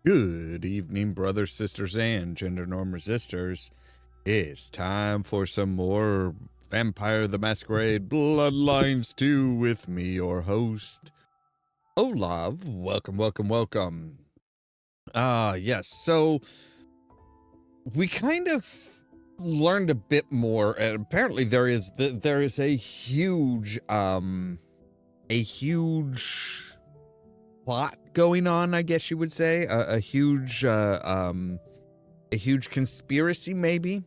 Good evening, brothers, sisters, and gender norm resistors. It's time for some more Vampire the Masquerade Bloodlines 2 with me, your host, Ollamh. Welcome. Yes, so we kind of learned a bit more, and apparently there is a huge plot going on, I guess you would say, a huge conspiracy, maybe.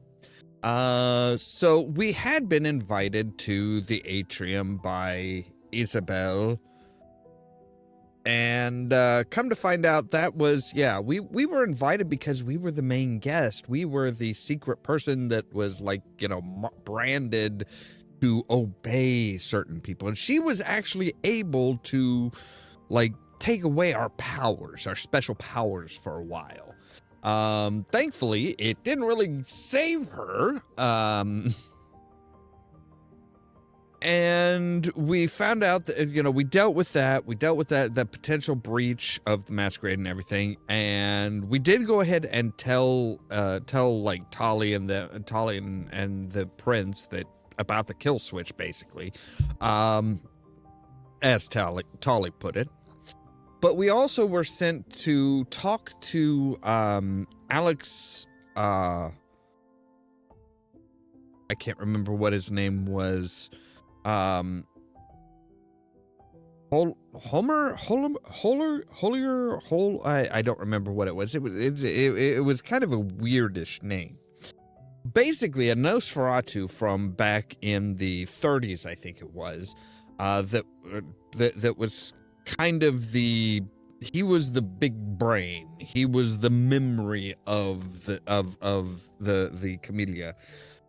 So we had been invited to the atrium by Isabel, and come to find out that was, we were invited because we were the main guest. We were the secret person that was, like, branded to obey certain people, and she was actually able to, like, take away our powers, our special powers, for a while. Thankfully, it didn't really save her. And we found out that, we dealt with that potential breach of the Masquerade and everything. And we did go ahead and tell like Tali and the prince that about the kill switch, basically, as Tali put it. But we also were sent to talk to Alex. I can't remember what his name was. Holler. I don't remember what it was. It was kind of a weirdish name. Basically, a Nosferatu from back in the 30s, I think it was. That was kind of he was the big brain. He was the memory of the Camellia.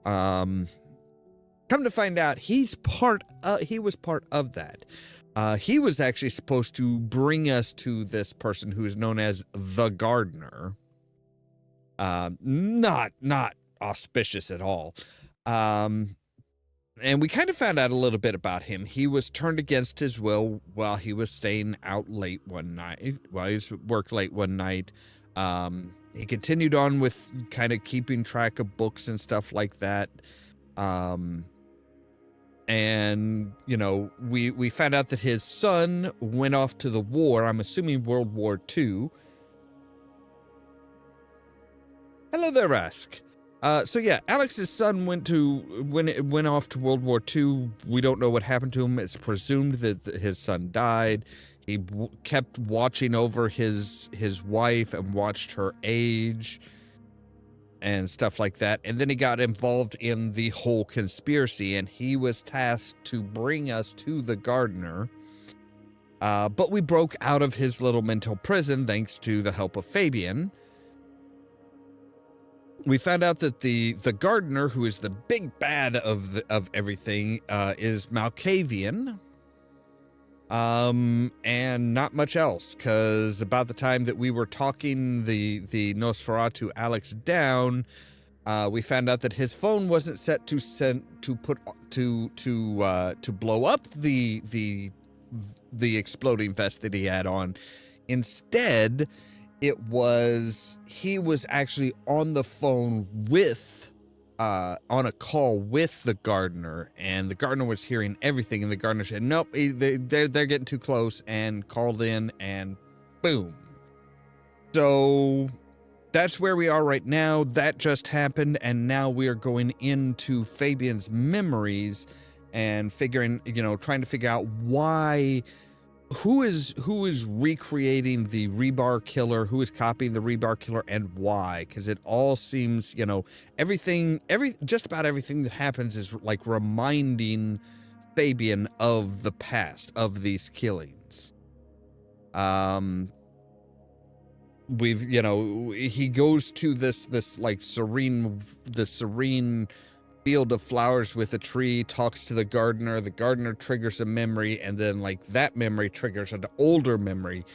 Come to find out, he was part of that. He was actually supposed to bring us to this person who is known as the Gardener. Not auspicious at all. And we kind of found out a little bit about him. He was turned against his will while he was staying out late one night, while he was work late one night. He continued on with kind of keeping track of books and stuff like that. And, we found out that his son went off to the war. I'm assuming World War II. Hello there, Rask. So yeah, Alex's son went off to World War II. We don't know what happened to him. It's presumed that his son died. He kept watching over his wife and watched her age and stuff like that. And then he got involved in the whole conspiracy, and he was tasked to bring us to the Gardener. But we broke out of his little mental prison thanks to the help of Fabian. We found out that the Gardener, who is the big bad of everything, is Malkavian, and not much else. Because about the time that we were talking the Nosferatu Alex down, we found out that his phone wasn't set to blow up the exploding vest that he had on. Instead, he was actually on the phone on a call with the Gardener, and the Gardener was hearing everything, and the Gardener said, nope, they're getting too close, and called in, and boom. So that's where we are right now. That just happened, and now we are going into Fabian's memories and trying to figure out why. Who is recreating the Rebar Killer? Who is copying the Rebar Killer, and why? Because it all seems, just about everything that happens is like reminding Fabian of the past of these killings. He goes to this like serene field of flowers with a tree, talks to the Gardener. The Gardener triggers a memory, and then like that memory triggers an older memory.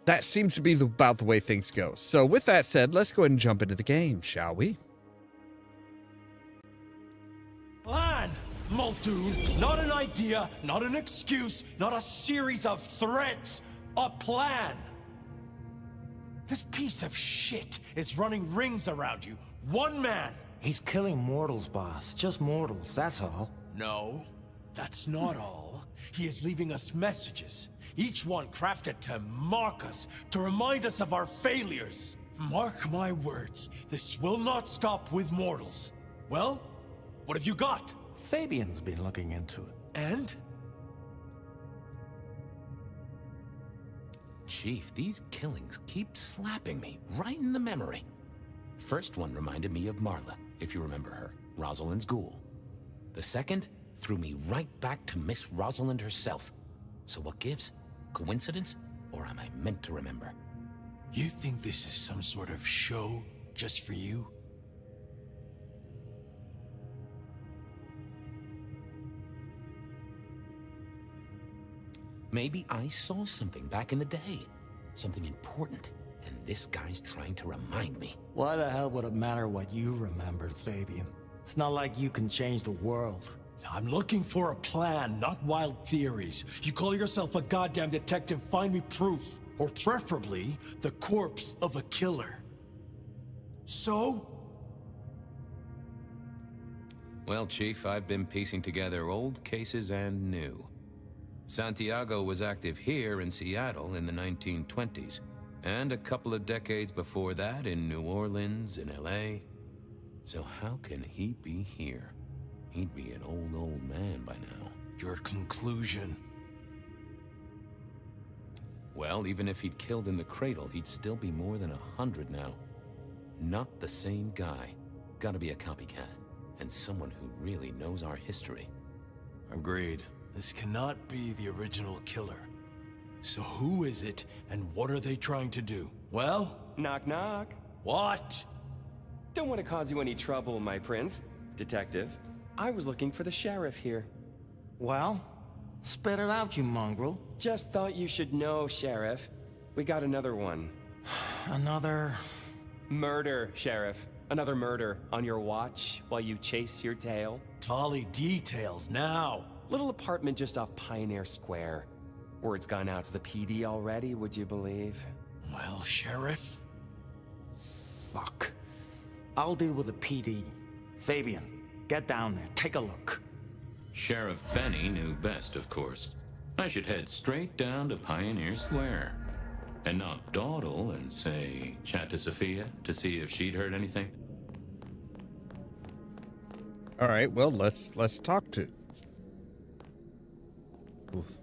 That seems to be about the way things go. So with that said, let's go ahead and jump into the game, shall we? Plan! Muldoon, not an idea, not an excuse, not a series of threats. A plan! This piece of shit is running rings around you. One man! He's killing mortals, boss. Just mortals, that's all. No, that's not all. He is leaving us messages. Each one crafted to mark us, to remind us of our failures. Mark my words, this will not stop with mortals. Well, what have you got? Fabian's been looking into it. And? Chief, these killings keep slapping me right in the memory. First one reminded me of Marla, if you remember her, Rosalind's ghoul. The second threw me right back to Miss Rosalind herself. So what gives? Coincidence? Or am I meant to remember? You think this is some sort of show just for you? Maybe I saw something back in the day. Something important. And this guy's trying to remind me. Why the hell would it matter what you remember, Fabian? It's not like you can change the world. I'm looking for a plan, not wild theories. You call yourself a goddamn detective, find me proof. Or preferably, the corpse of a killer. So? Well, Chief, I've been piecing together old cases and new. Santiago was active here in Seattle in the 1920s, and a couple of decades before that in New Orleans and LA. So how can he be here? He'd be an old man by now. Your conclusion. Well, even if he'd killed in the cradle, he'd still be more than 100 now. Not the same guy. Gotta be a copycat, and someone who really knows our history. Agreed. This cannot be the original killer. So who is it, and what are they trying to do? Well? Knock, knock. What? Don't want to cause you any trouble, my prince. Detective, I was looking for the sheriff here. Well, spit it out, you mongrel. Just thought you should know, Sheriff. We got another one. Another... Murder, Sheriff. Another murder on your watch while you chase your tail. Tolly details now. Little apartment just off Pioneer Square. Word's gone out to the PD already, would you believe? Well, Sheriff? Fuck. I'll deal with the PD. Fabian, get down there, take a look. Sheriff Benny knew best, of course. I should head straight down to Pioneer Square. And not dawdle and say, chat to Sophia to see if she'd heard anything. All right, well, let's talk to. Oof.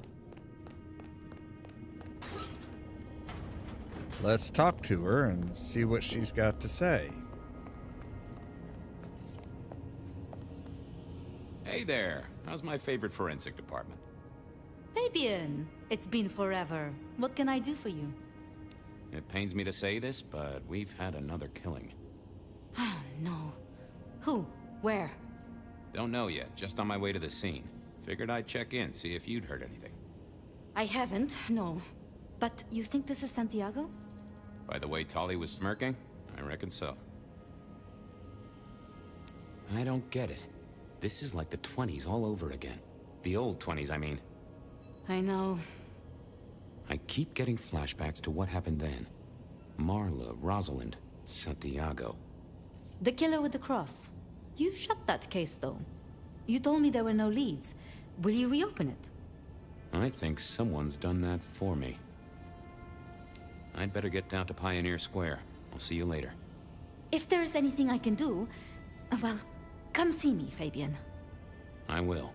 Let's talk to her and see what she's got to say. Hey there. How's my favorite forensic department? Fabian, it's been forever. What can I do for you? It pains me to say this, but we've had another killing. Oh, no. Who? Where? Don't know yet, just on my way to the scene. Figured I'd check in, see if you'd heard anything. I haven't, no. But you think this is Santiago? By the way Tolly was smirking, I reckon so. I don't get it. This is like the 20s all over again. The old 20s, I mean. I know. I keep getting flashbacks to what happened then. Marla, Rosalind, Santiago. The killer with the cross. You shut that case, though. You told me there were no leads. Will you reopen it? I think someone's done that for me. I'd better get down to Pioneer Square. I'll see you later. If there's anything I can do, well, come see me, Fabian. I will.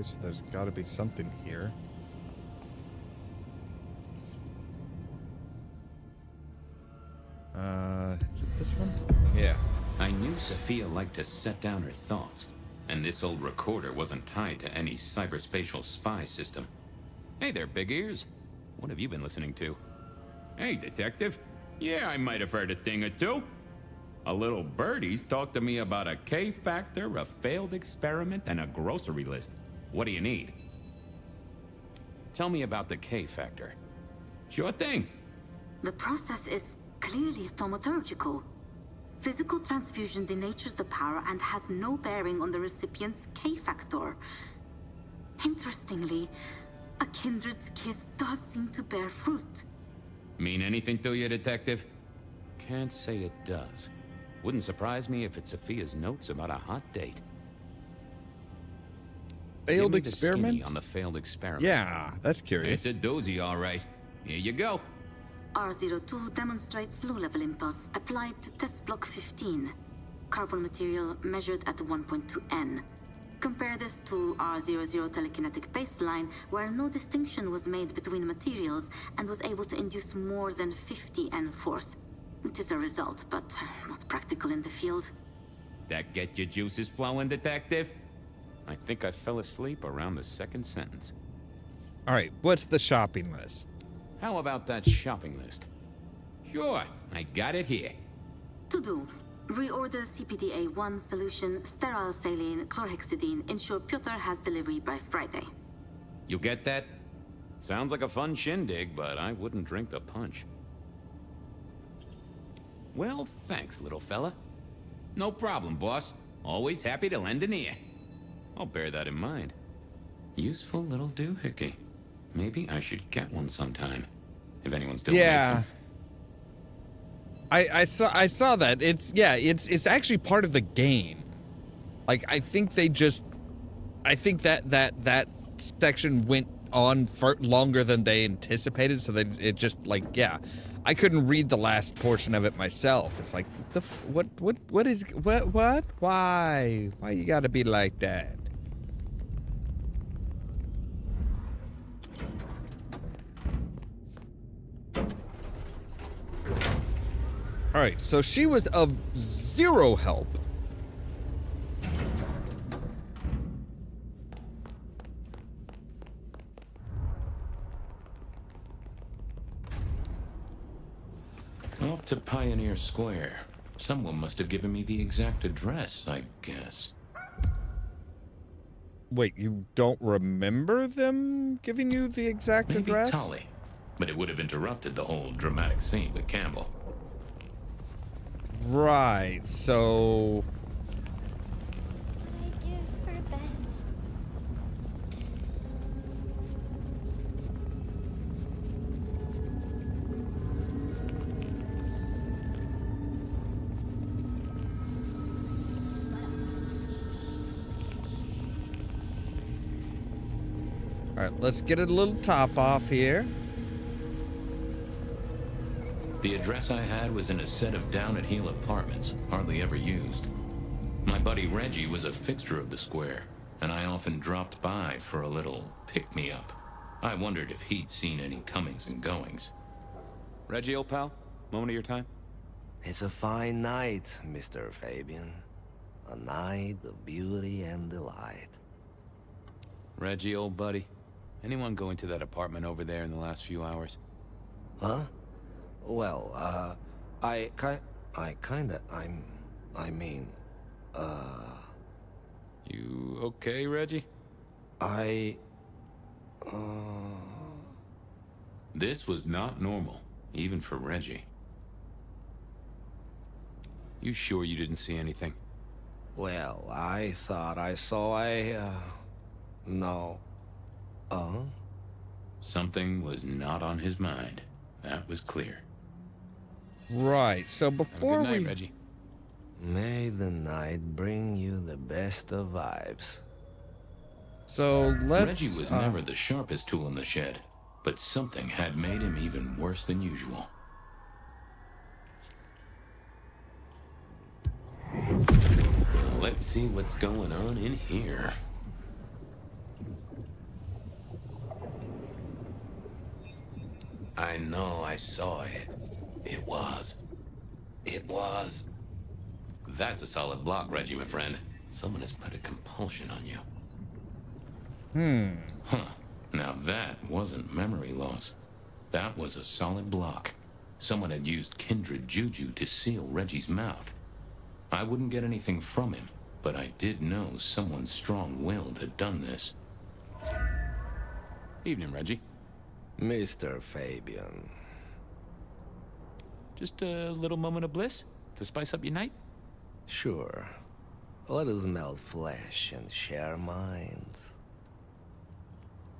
So there's got to be something here. Is it this one? Yeah. I knew Sophia liked to set down her thoughts, and this old recorder wasn't tied to any cyberspatial spy system. Hey there, big ears. What have you been listening to? Hey, detective. Yeah, I might have heard a thing or two. A little birdie's talked to me about a K-factor, a failed experiment, and a grocery list. What do you need? Tell me about the K factor. Sure thing. The process is clearly thaumaturgical. Physical transfusion denatures the power and has no bearing on the recipient's K factor. Interestingly, a kindred's kiss does seem to bear fruit. Mean anything to you, Detective? Can't say it does. Wouldn't surprise me if it's Sophia's notes about a hot date. Failed Give me the experiment? skinny on the failed experiment. Yeah, that's curious. It's a doozy, all right. Here you go. R02 demonstrates low-level impulse applied to test block 15. Carbon material measured at 1.2 N. Compare this to R00 telekinetic baseline, where no distinction was made between materials and was able to induce more than 50 N force. It is a result, but not practical in the field. That get your juices flowing, Detective? I think I fell asleep around the second sentence. All right, what's the shopping list? How about that shopping list? Sure, I got it here. To do. Reorder CPDA-1 solution, sterile saline, chlorhexidine. Ensure Piotr has delivery by Friday. You get that? Sounds like a fun shindig, but I wouldn't drink the punch. Well, thanks, little fella. No problem, boss. Always happy to lend an ear. I'll bear that in mind. Useful little doohickey. Maybe I should get one sometime. If anyone still Yeah. makes them. I saw that. It's actually part of the game. Like, I think that section went on for longer than they anticipated, so it just, like, yeah. I couldn't read the last portion of it myself. It's like, what why you gotta be like that? All right, so she was of zero help. Off to Pioneer Square. Someone must have given me the exact address, I guess. Wait, you don't remember them giving you the exact Maybe address? Tully. But it would have interrupted the whole dramatic scene with Campbell. Right, so... I give for Ben. All right, let's get a little top off here. The address I had was in a set of down-at-heel apartments, hardly ever used. My buddy Reggie was a fixture of the square, and I often dropped by for a little pick-me-up. I wondered if he'd seen any comings and goings. Reggie, old pal, moment of your time? It's a fine night, Mr. Fabian. A night of beauty and delight. Reggie, old buddy, anyone go into that apartment over there in the last few hours? Huh? Well, I mean, You okay, Reggie? This was not normal, even for Reggie. You sure you didn't see anything? Well, I thought I saw no. Something was not on his mind. That was clear. Right, so before Good night, we... Reggie. May the night bring you the best of vibes. So let's... Reggie was never the sharpest tool in the shed, but something had made him even worse than usual. Let's see what's going on in here. I know I saw it. It was. That's a solid block, Reggie, my friend. Someone has put a compulsion on you. Huh. Now that wasn't memory loss. That was a solid block. Someone had used kindred juju to seal Reggie's mouth. I wouldn't get anything from him, but I did know someone strong-willed had done this. Evening, Reggie. Mr. Fabian. Just a little moment of bliss to spice up your night? Sure. Let us melt flesh and share minds.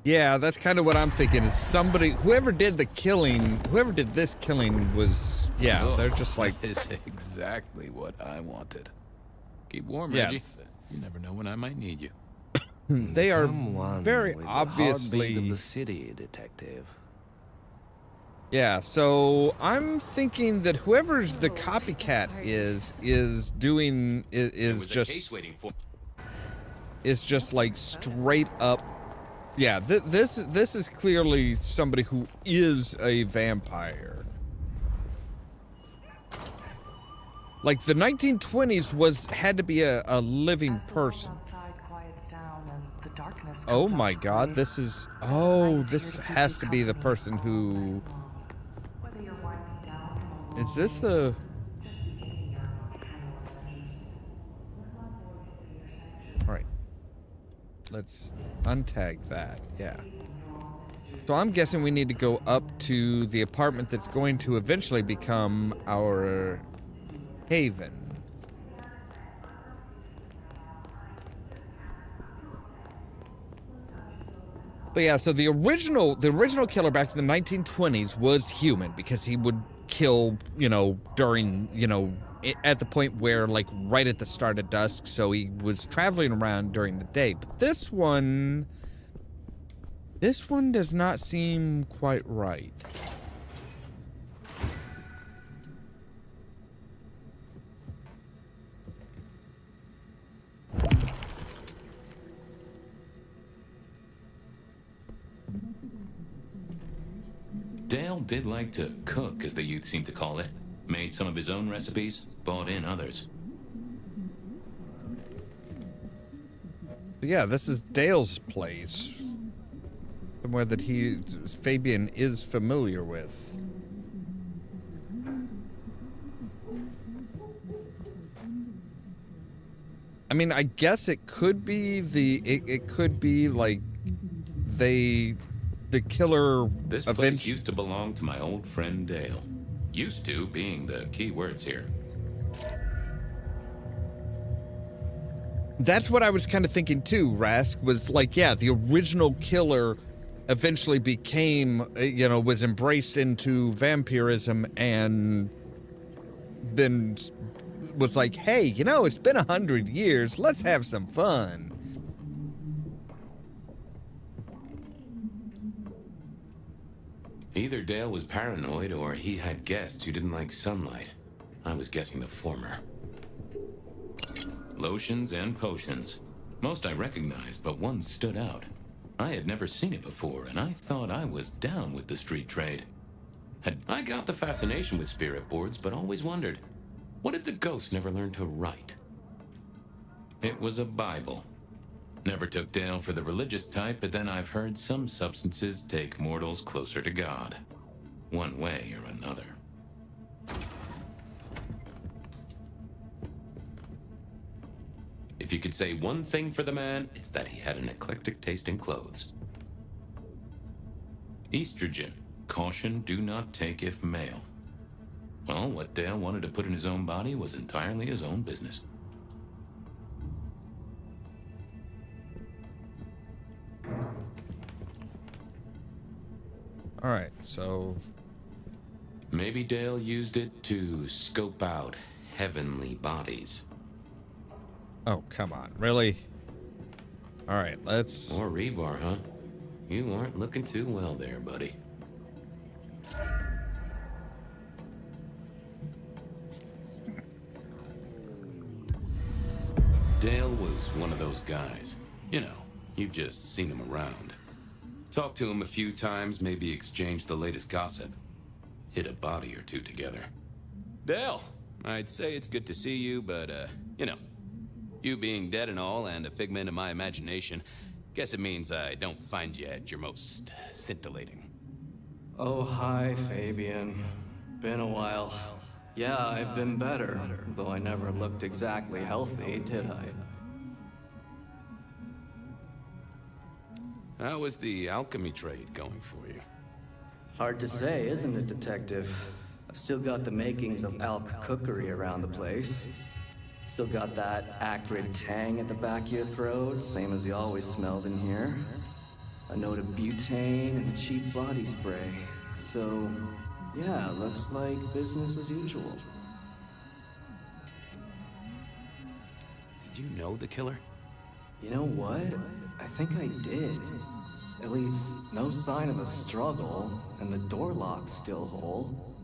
Yeah, that's kind of what I'm thinking. Is somebody, whoever did this killing was, yeah, they're just like... That is exactly what I wanted. Keep warm, Yeah. Reggie. You never know when I might need you. They are Someone very with obviously... the heartbeat of the city, detective. Yeah, so I'm thinking that whoever's the copycat is doing is just like straight up. Yeah, this is clearly somebody who is a vampire. Like the 1920s had to be a living person. Oh my God, this has to be the person who. Is this the... Alright. Let's untag that. Yeah. So I'm guessing we need to go up to the apartment that's going to eventually become our haven. But yeah, so the original killer back in the 1920s was human because he would kill, during, at the point where, like, right at the start of dusk, so he was traveling around during the day. But this one does not seem quite right. Dale did like to cook, as the youth seem to call it. Made some of his own recipes, bought in others. Yeah, this is Dale's place. Somewhere that Fabian is familiar with. I mean, I guess it could be it could be like the killer. This place used to belong to my old friend Dale. Used to being the key words here. That's what I was kind of thinking too, Rask, was like, yeah, the original killer eventually became, was embraced into vampirism and then was like, hey, it's been 100 years, let's have some fun. Either Dale was paranoid or he had guests who didn't like sunlight. I was guessing the former. Lotions and potions. Most I recognized, but one stood out. I had never seen it before, and I thought I was down with the street trade. I got the fascination with spirit boards, but always wondered, what if the ghosts never learned to write? It was a Bible. Never took Dale for the religious type, but then I've heard some substances take mortals closer to God. One way or another. If you could say one thing for the man, it's that he had an eclectic taste in clothes. Estrogen. Caution, do not take if male. Well, what Dale wanted to put in his own body was entirely his own business. All right, so... Maybe Dale used it to scope out heavenly bodies. Oh, come on, really? All right, let's... Or Rebar, huh? You aren't looking too well there, buddy. Dale was one of those guys. You've just seen him around. Talked to him a few times, maybe exchanged the latest gossip. Hit a body or two together. Dale, I'd say it's good to see you, but, you being dead and all, and a figment of my imagination, guess it means I don't find you at your most scintillating. Oh, hi, Fabian. Been a while. Yeah, I've been better, though I never looked exactly healthy, did I? How is the alchemy trade going for you? Hard to say, isn't it, Detective? I've still got the makings of elk cookery around the place. Still got that acrid tang at the back of your throat, same as you always smelled in here. A note of butane and a cheap body spray. So, yeah, looks like business as usual. Did you know the killer? You know what? I think I did. At least, no sign of a struggle, and the door lock's still whole.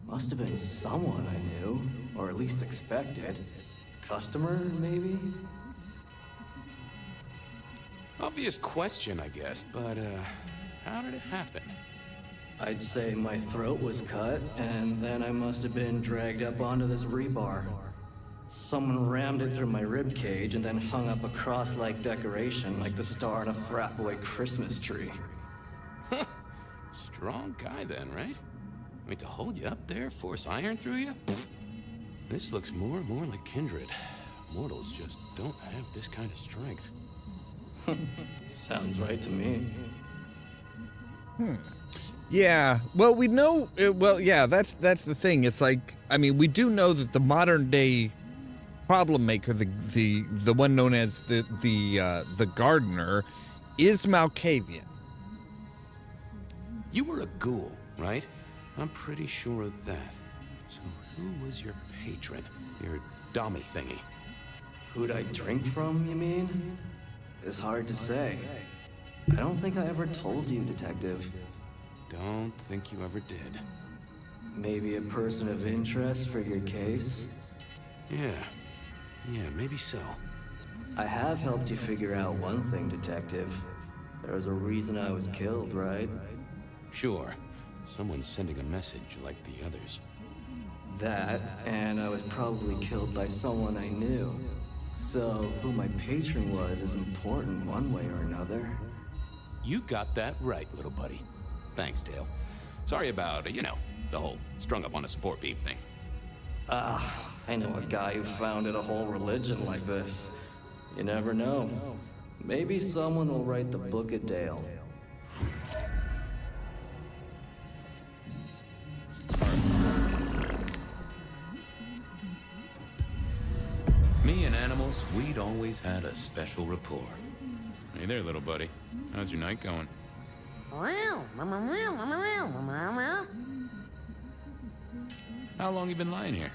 Must have been someone I knew, or at least expected. Customer, maybe? Obvious question, I guess, but, how did it happen? I'd say my throat was cut, and then I must have been dragged up onto this rebar. Someone rammed it through my rib cage and then hung up a cross-like decoration like the star on a frat boy Christmas tree. Huh. Strong guy then, right? I mean, to hold you up there, force iron through you? This looks more and more like kindred. Mortals just don't have this kind of strength. Sounds right to me. Yeah, well, we know. Well, yeah, that's the thing. It's like, I mean, we do know that the modern day problem maker, the one known as the gardener, is Malkavian. You were a ghoul, right? I'm pretty sure of that. So who was your patron? Your dummy thingy? Who'd I drink from, you mean? It's hard to say. I don't think I ever told you, Detective. Don't think you ever did. Maybe a person of interest for your case? Yeah, maybe so. I have helped you figure out one thing, Detective. There was a reason I was killed, right? Sure. Someone's sending a message like the others. That, and I was probably killed by someone I knew. So, who my patron was is important one way or another. You got that right, little buddy. Thanks, Dale. Sorry about, the whole strung up on a support beam thing. I know a guy who founded a whole religion like this. You never know. Maybe someone will write the Book of Dale. Me and animals, we'd always had a special rapport. Hey there, little buddy. How's your night going? How long you been lying here?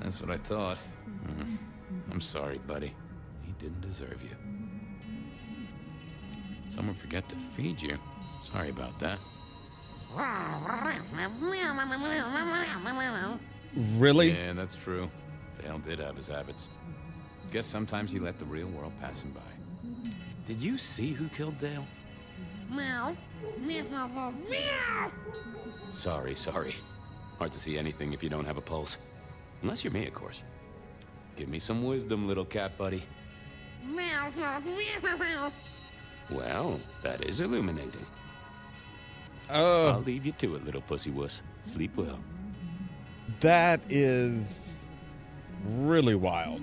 That's what I thought. I'm sorry, buddy. He didn't deserve you. Someone forget to feed you. Sorry about that. Really? Yeah, that's true. Dale did have his habits. Guess sometimes he let the real world pass him by. Did you see who killed Dale? Sorry. Hard to see anything if you don't have a pulse. Unless you're me, of course. Give me some wisdom, little cat buddy. Well, that is illuminating. I'll leave you to it, little pussy wuss. Sleep well. That is really wild.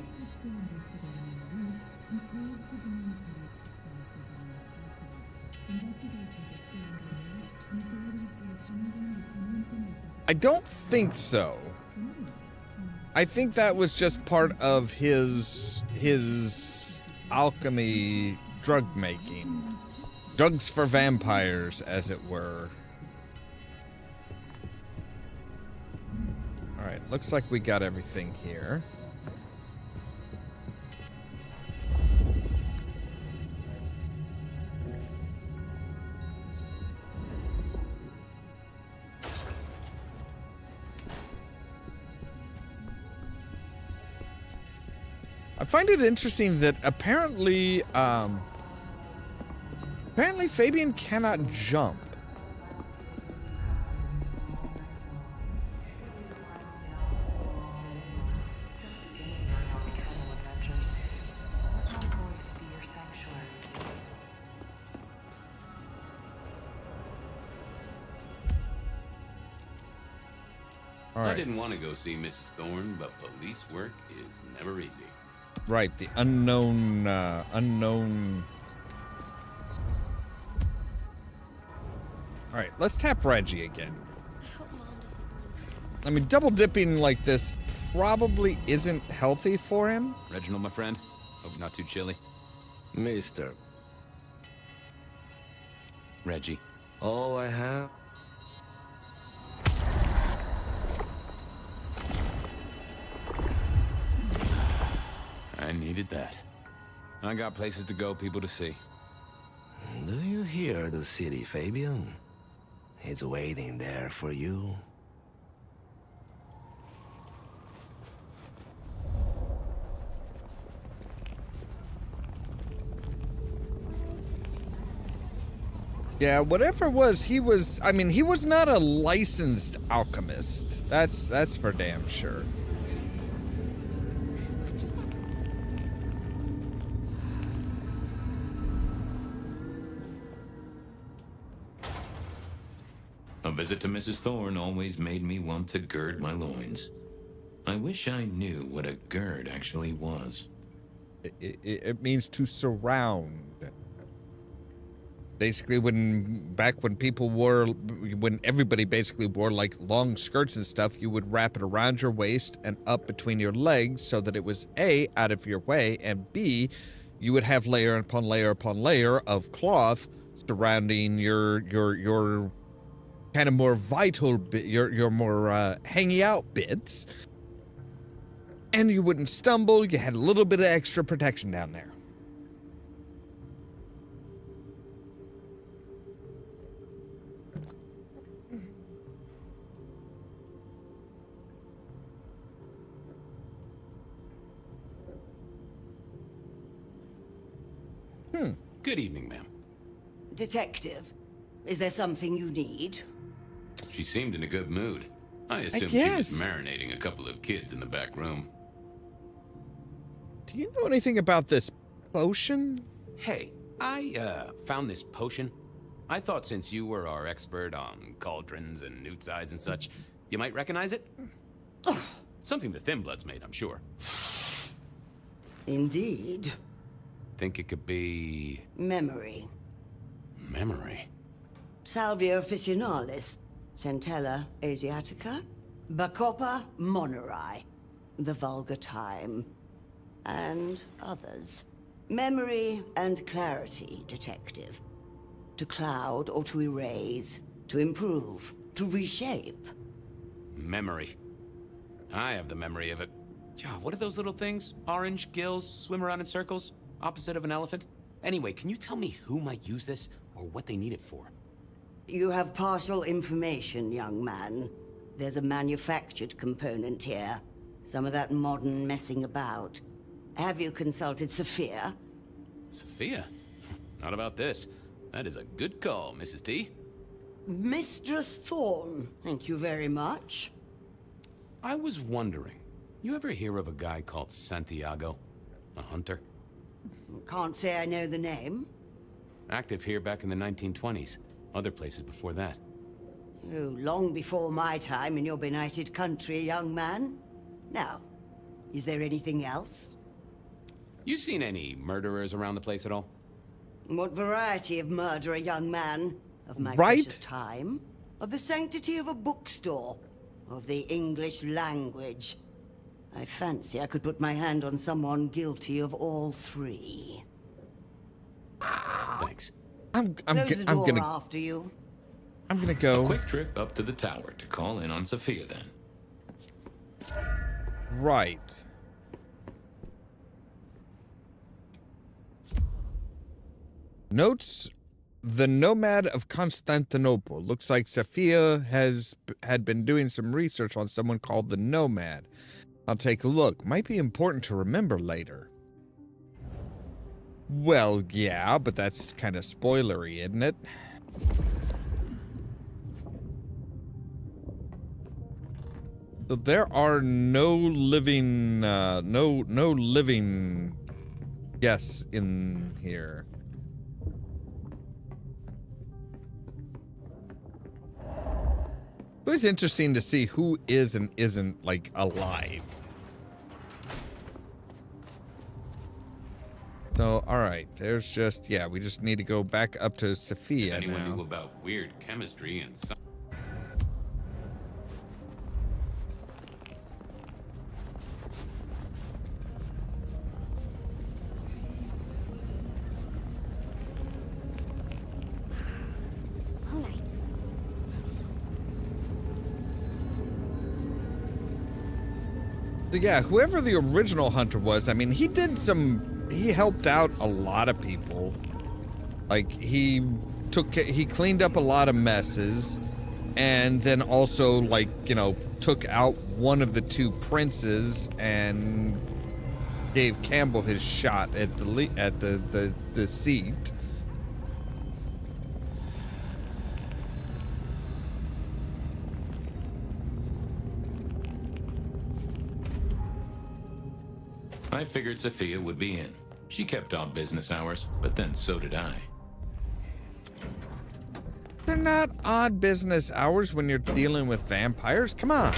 I don't think so. I think that was just part of his alchemy drug making. Drugs for vampires, as it were. All right, looks like we got everything here. I find it interesting that apparently Fabian cannot jump. I didn't want to go see Mrs. Thorne, but police work is never easy. Right, the unknown All right, let's tap Reggie again. I hope Mom doesn't ruin Christmas. I mean, double dipping like this probably isn't healthy for him. Reginald, my friend. Hope not too chilly. Mister, Reggie. all I have. I needed that. I got places to go, people to see. Do you hear the city, Fabian? It's waiting there for you. Yeah, whatever it was, he was, I mean, he was not a licensed alchemist. That's for damn sure. A visit to Mrs. Thorne always made me want to gird my loins. I wish I knew what a gird actually was. It means to surround. Basically, back when people wore, when everybody basically wore like long skirts and stuff, you would wrap it around your waist and up between your legs so that it was A, out of your way, and B, you would have layer upon layer upon layer of cloth surrounding your kind of more vital bit, your more hanging out bits, and you wouldn't stumble. You had a little bit of extra protection down there. Good evening, ma'am. Detective, is there something you need? She seemed in a good mood. I assumed she was marinating a couple of kids in the back room. Do you know anything about this potion? Hey, I found this potion. I thought since you were our expert on cauldrons and newt eyes and such, you might recognize it. Something the Thin Bloods made, I'm sure. Indeed. Think it could be... Memory. Memory? Salvia officinalis, Centella asiatica, Bacopa moneri, the vulgar time, and others. Memory and clarity, detective. To cloud or to erase, to improve, to reshape. Memory. I have the memory of it. Yeah, what are those little things? Orange gills, swim around in circles, opposite of an elephant? Anyway, can you tell me who might use this, or what they need it for? You have partial information, young man. There's a manufactured component here. Some of that modern messing about. Have you consulted Sophia? Sophia? Not about this. That is a good call, Mrs. T. Mistress Thorne, thank you very much. I was wondering, you ever hear of a guy called Santiago? A hunter? Can't say I know the name. Active here back in the 1920s. Other places before that. Oh, long before my time in your benighted country, young man. Now, is there anything else? You seen any murderers around the place at all? What variety of murderer, young man? Of my precious time? Of the sanctity of a bookstore? Of the English language? I fancy I could put my hand on someone guilty of all three. Thanks. Close the door after you. I'm gonna go. A quick trip up to the tower to call in on Sophia then. Right. Notes: the Nomad of Constantinople. Looks like Sophia had been doing some research on someone called the Nomad. I'll take a look. Might be important to remember later. Well, yeah, but that's kind of spoilery, isn't it? So there are no living, no living guests in here. It was interesting to see who is and isn't, like, alive. So, all right, there's just, yeah, we just need to go back up to Sophia If anyone now. knew about weird chemistry and science. All right. So So yeah, whoever the original hunter was, I mean, he helped out a lot of people. Like, he cleaned up a lot of messes, and then also, like, you know, took out one of the two princes and gave Campbell his shot at the seat. I figured Sophia would be in. She kept odd business hours, but then so did I. They're not odd business hours when you're dealing with vampires. Come on.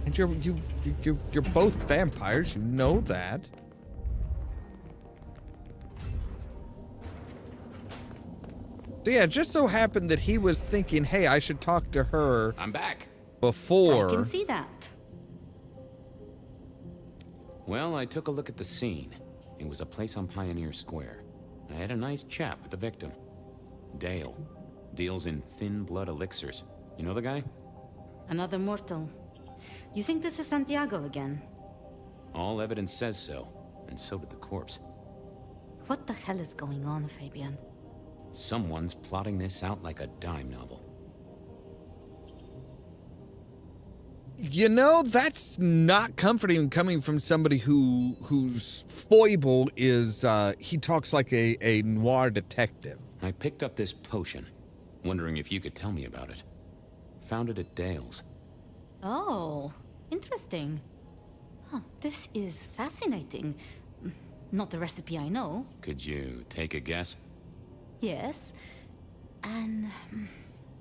And you're both vampires. You know that. So yeah, it just so happened that he was thinking, hey, I should talk to her. I'm back. Before. I can see that. Well, I took a look at the scene. It was a place on Pioneer Square. I had a nice chat with the victim. Dale. Deals in thin blood elixirs. You know the guy? Another mortal. You think this is Santiago again? All evidence says so, and so did the corpse. What the hell is going on, Fabian? Someone's plotting this out like a dime novel. You know, that's not comforting coming from somebody whose foible is he talks like a noir detective. I picked up this potion, wondering if you could tell me about it. Found it at Dale's. Oh, interesting. Huh, this is fascinating. Not the recipe I know. Could you take a guess? Yes. An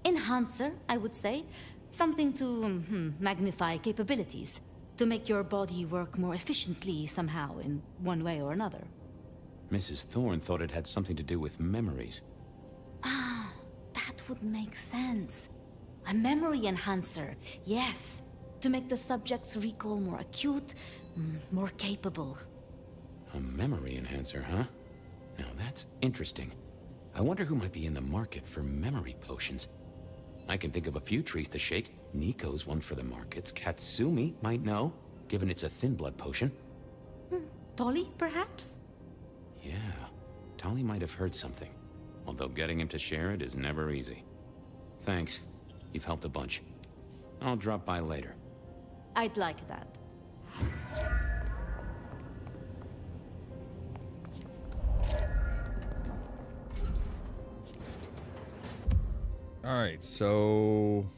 enhancer, I would say. Something to magnify capabilities. To make your body work more efficiently somehow, in one way or another. Mrs. Thorne thought it had something to do with memories. Ah, that would make sense. A memory enhancer, yes. To make the subject's recall more acute, more capable. A memory enhancer, huh? Now that's interesting. I wonder who might be in the market for memory potions. I can think of a few trees to shake. Nico's one for the markets. Katsumi might know, given it's a thin blood potion. Tolly, perhaps? Yeah, Tolly might have heard something. Although getting him to share it is never easy. Thanks. You've helped a bunch. I'll drop by later. I'd like that. All right, so...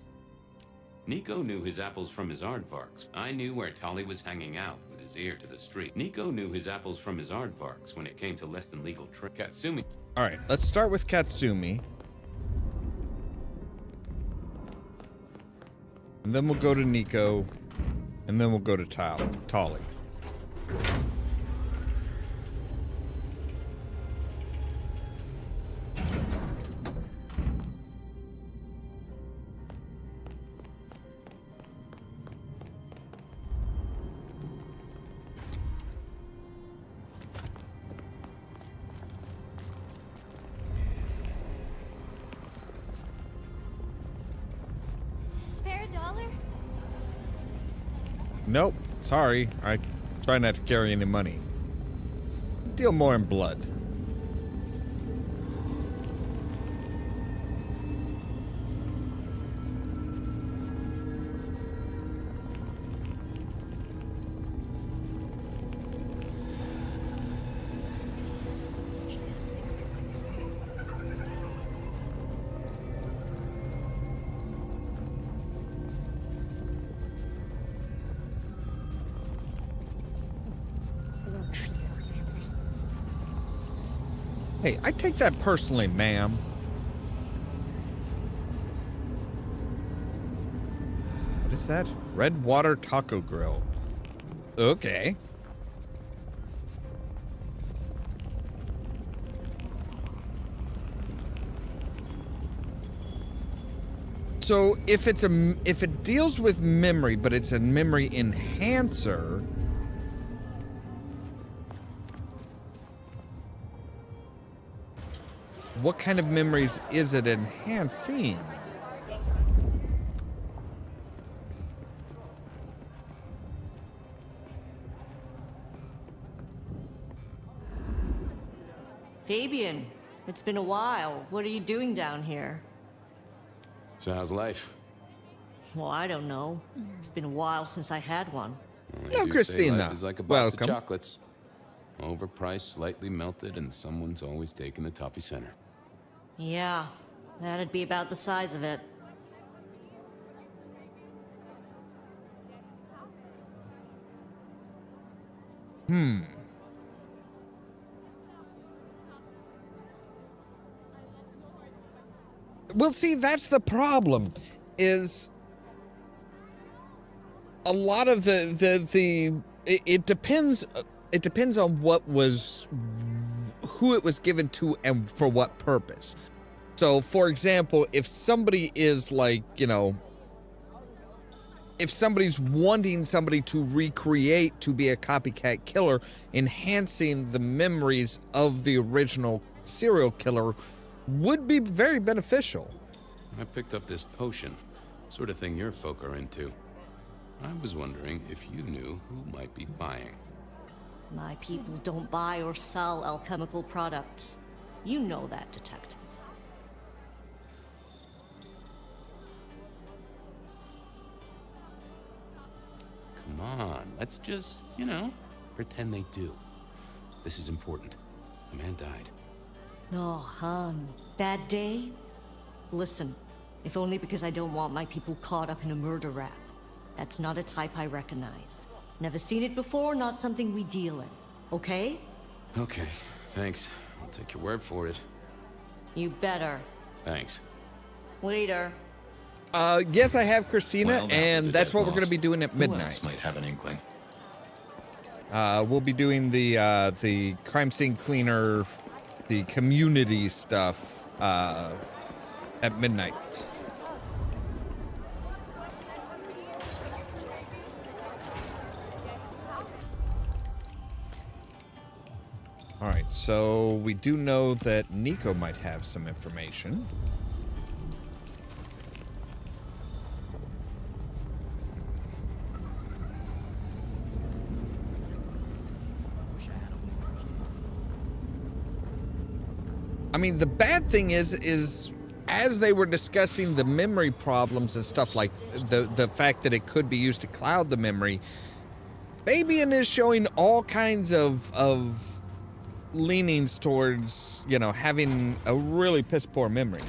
Nico knew his apples from his aardvarks. I knew where Tolly was hanging out with his ear to the street. Nico knew his apples from his aardvarks when it came to less than legal trade. Katsumi. All right, let's start with Katsumi. And then we'll go to Nico. And then we'll go to Tolly. spare a dollar? Nope, sorry. I try not to carry any money. Deal more in blood. Hey, I take that personally, ma'am. What is that? Red Water Taco Grill. Okay. So if it deals with memory, but it's a memory enhancer, what kind of memories is it enhancing? Fabian, it's been a while. What are you doing down here? So how's life? Well, I don't know. It's been a while since I had one. No, Christina. Life is like a box of chocolates. Overpriced, slightly melted, and someone's always taking the toffee center. Yeah, that'd be about the size of it. Well, see, that's the problem, is a lot of it depends on who it was given to and for what purpose. So, for example, if somebody is like, if somebody's wanting somebody to recreate to be a copycat killer, enhancing the memories of the original serial killer would be very beneficial. I picked up this potion, sort of thing your folk are into. I was wondering if you knew who might be buying. My people don't buy or sell alchemical products. You know that, detective. Come on, let's just, pretend they do. This is important. A man died. Oh, bad day? Listen, if only because I don't want my people caught up in a murder rap. That's not a type I recognize. Never seen it before, not something we deal in. Okay? Okay, thanks. I'll take your word for it. You better. Thanks. Later. Yes, I have Christina, Well, and that's what we're going to be doing at midnight. Who else might have an inkling? We'll be doing the crime scene cleaner, the community stuff at midnight. All right, so we do know that Nico might have some information. I mean, the bad thing is as they were discussing the memory problems and stuff, like the fact that it could be used to cloud the memory, Fabian is showing all kinds of leanings towards, having a really piss poor memory.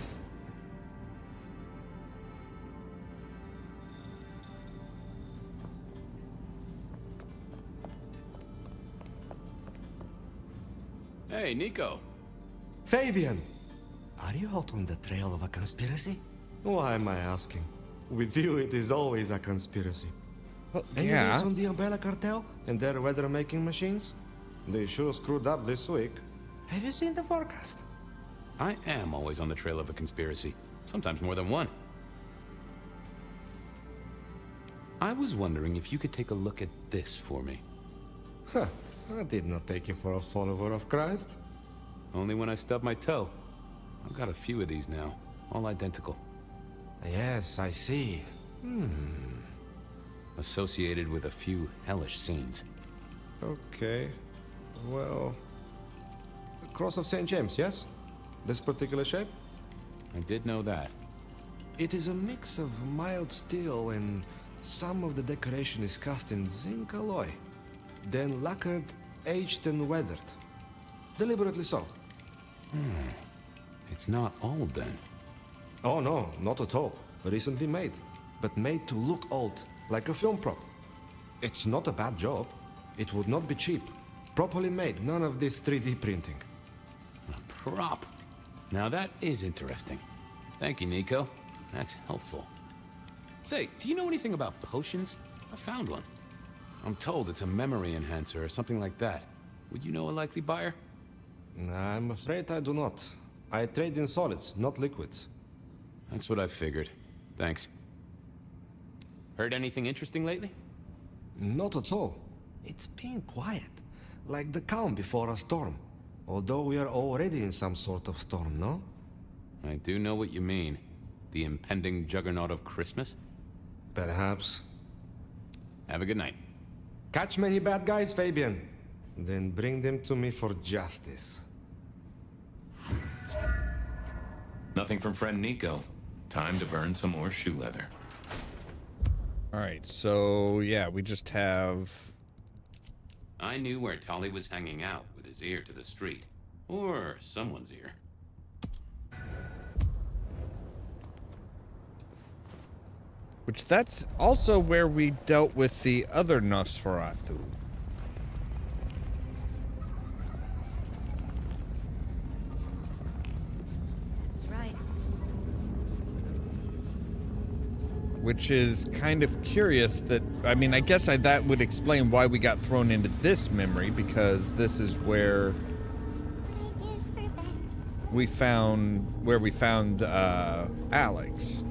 Hey, Nico. Fabian! Are you out on the trail of a conspiracy? Why am I asking? With you, it is always a conspiracy. Well, Any yeah. news on the Umbrella Cartel and their weather-making machines? They sure screwed up this week. Have you seen the forecast? I am always on the trail of a conspiracy. Sometimes more than one. I was wondering if you could take a look at this for me. Huh. I did not take you for a follower of Christ. Only when I stubbed my toe. I've got a few of these now, all identical. Yes, I see. Associated with a few hellish scenes. Okay. Well... the Cross of St. James, yes? This particular shape? I did know that. It is a mix of mild steel and some of the decoration is cast in zinc alloy. Then lacquered, aged and weathered. Deliberately so. It's not old then. Oh no, not at all. Recently made. But made to look old, like a film prop. It's not a bad job. It would not be cheap. Properly made, none of this 3D printing. A prop. Now that is interesting. Thank you, Nico. That's helpful. Say, do you know anything about potions? I found one. I'm told it's a memory enhancer or something like that. Would you know a likely buyer? I'm afraid I do not. I trade in solids, not liquids. That's what I figured. Thanks. Heard anything interesting lately? Not at all. It's been quiet, like the calm before a storm. Although we are already in some sort of storm, no? I do know what you mean. The impending juggernaut of Christmas? Perhaps. Have a good night. Catch many bad guys, Fabian. Then bring them to me for justice. Nothing from friend Nico. Time to burn some more shoe leather. All right, so yeah, we just have... I knew where Tolly was hanging out with his ear to the street. Or someone's ear. Which that's also where we dealt with the other Nosferatu. That's right. Which is kind of curious that, I mean, I guess that would explain why we got thrown into this memory, because this is where we found Alex.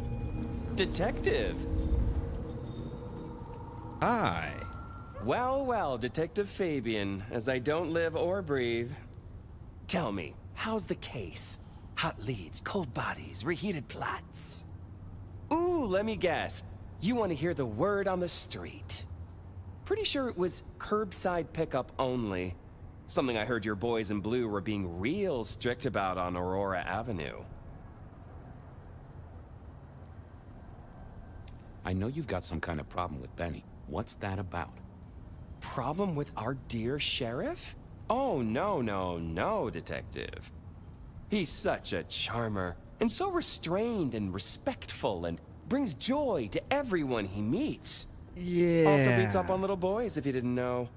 Detective. Hi. Well, well, Detective Fabian, as I don't live or breathe. Tell me, how's the case? Hot leads, cold bodies, reheated plots. Ooh, let me guess. You want to hear the word on the street. Pretty sure it was curbside pickup only. Something I heard your boys in blue were being real strict about on Aurora Avenue. I know you've got some kind of problem with Benny. What's that about? Problem with our dear sheriff? Oh, no, Detective. He's such a charmer, and so restrained and respectful, and brings joy to everyone he meets. Yeah. Also beats up on little boys, if you didn't know.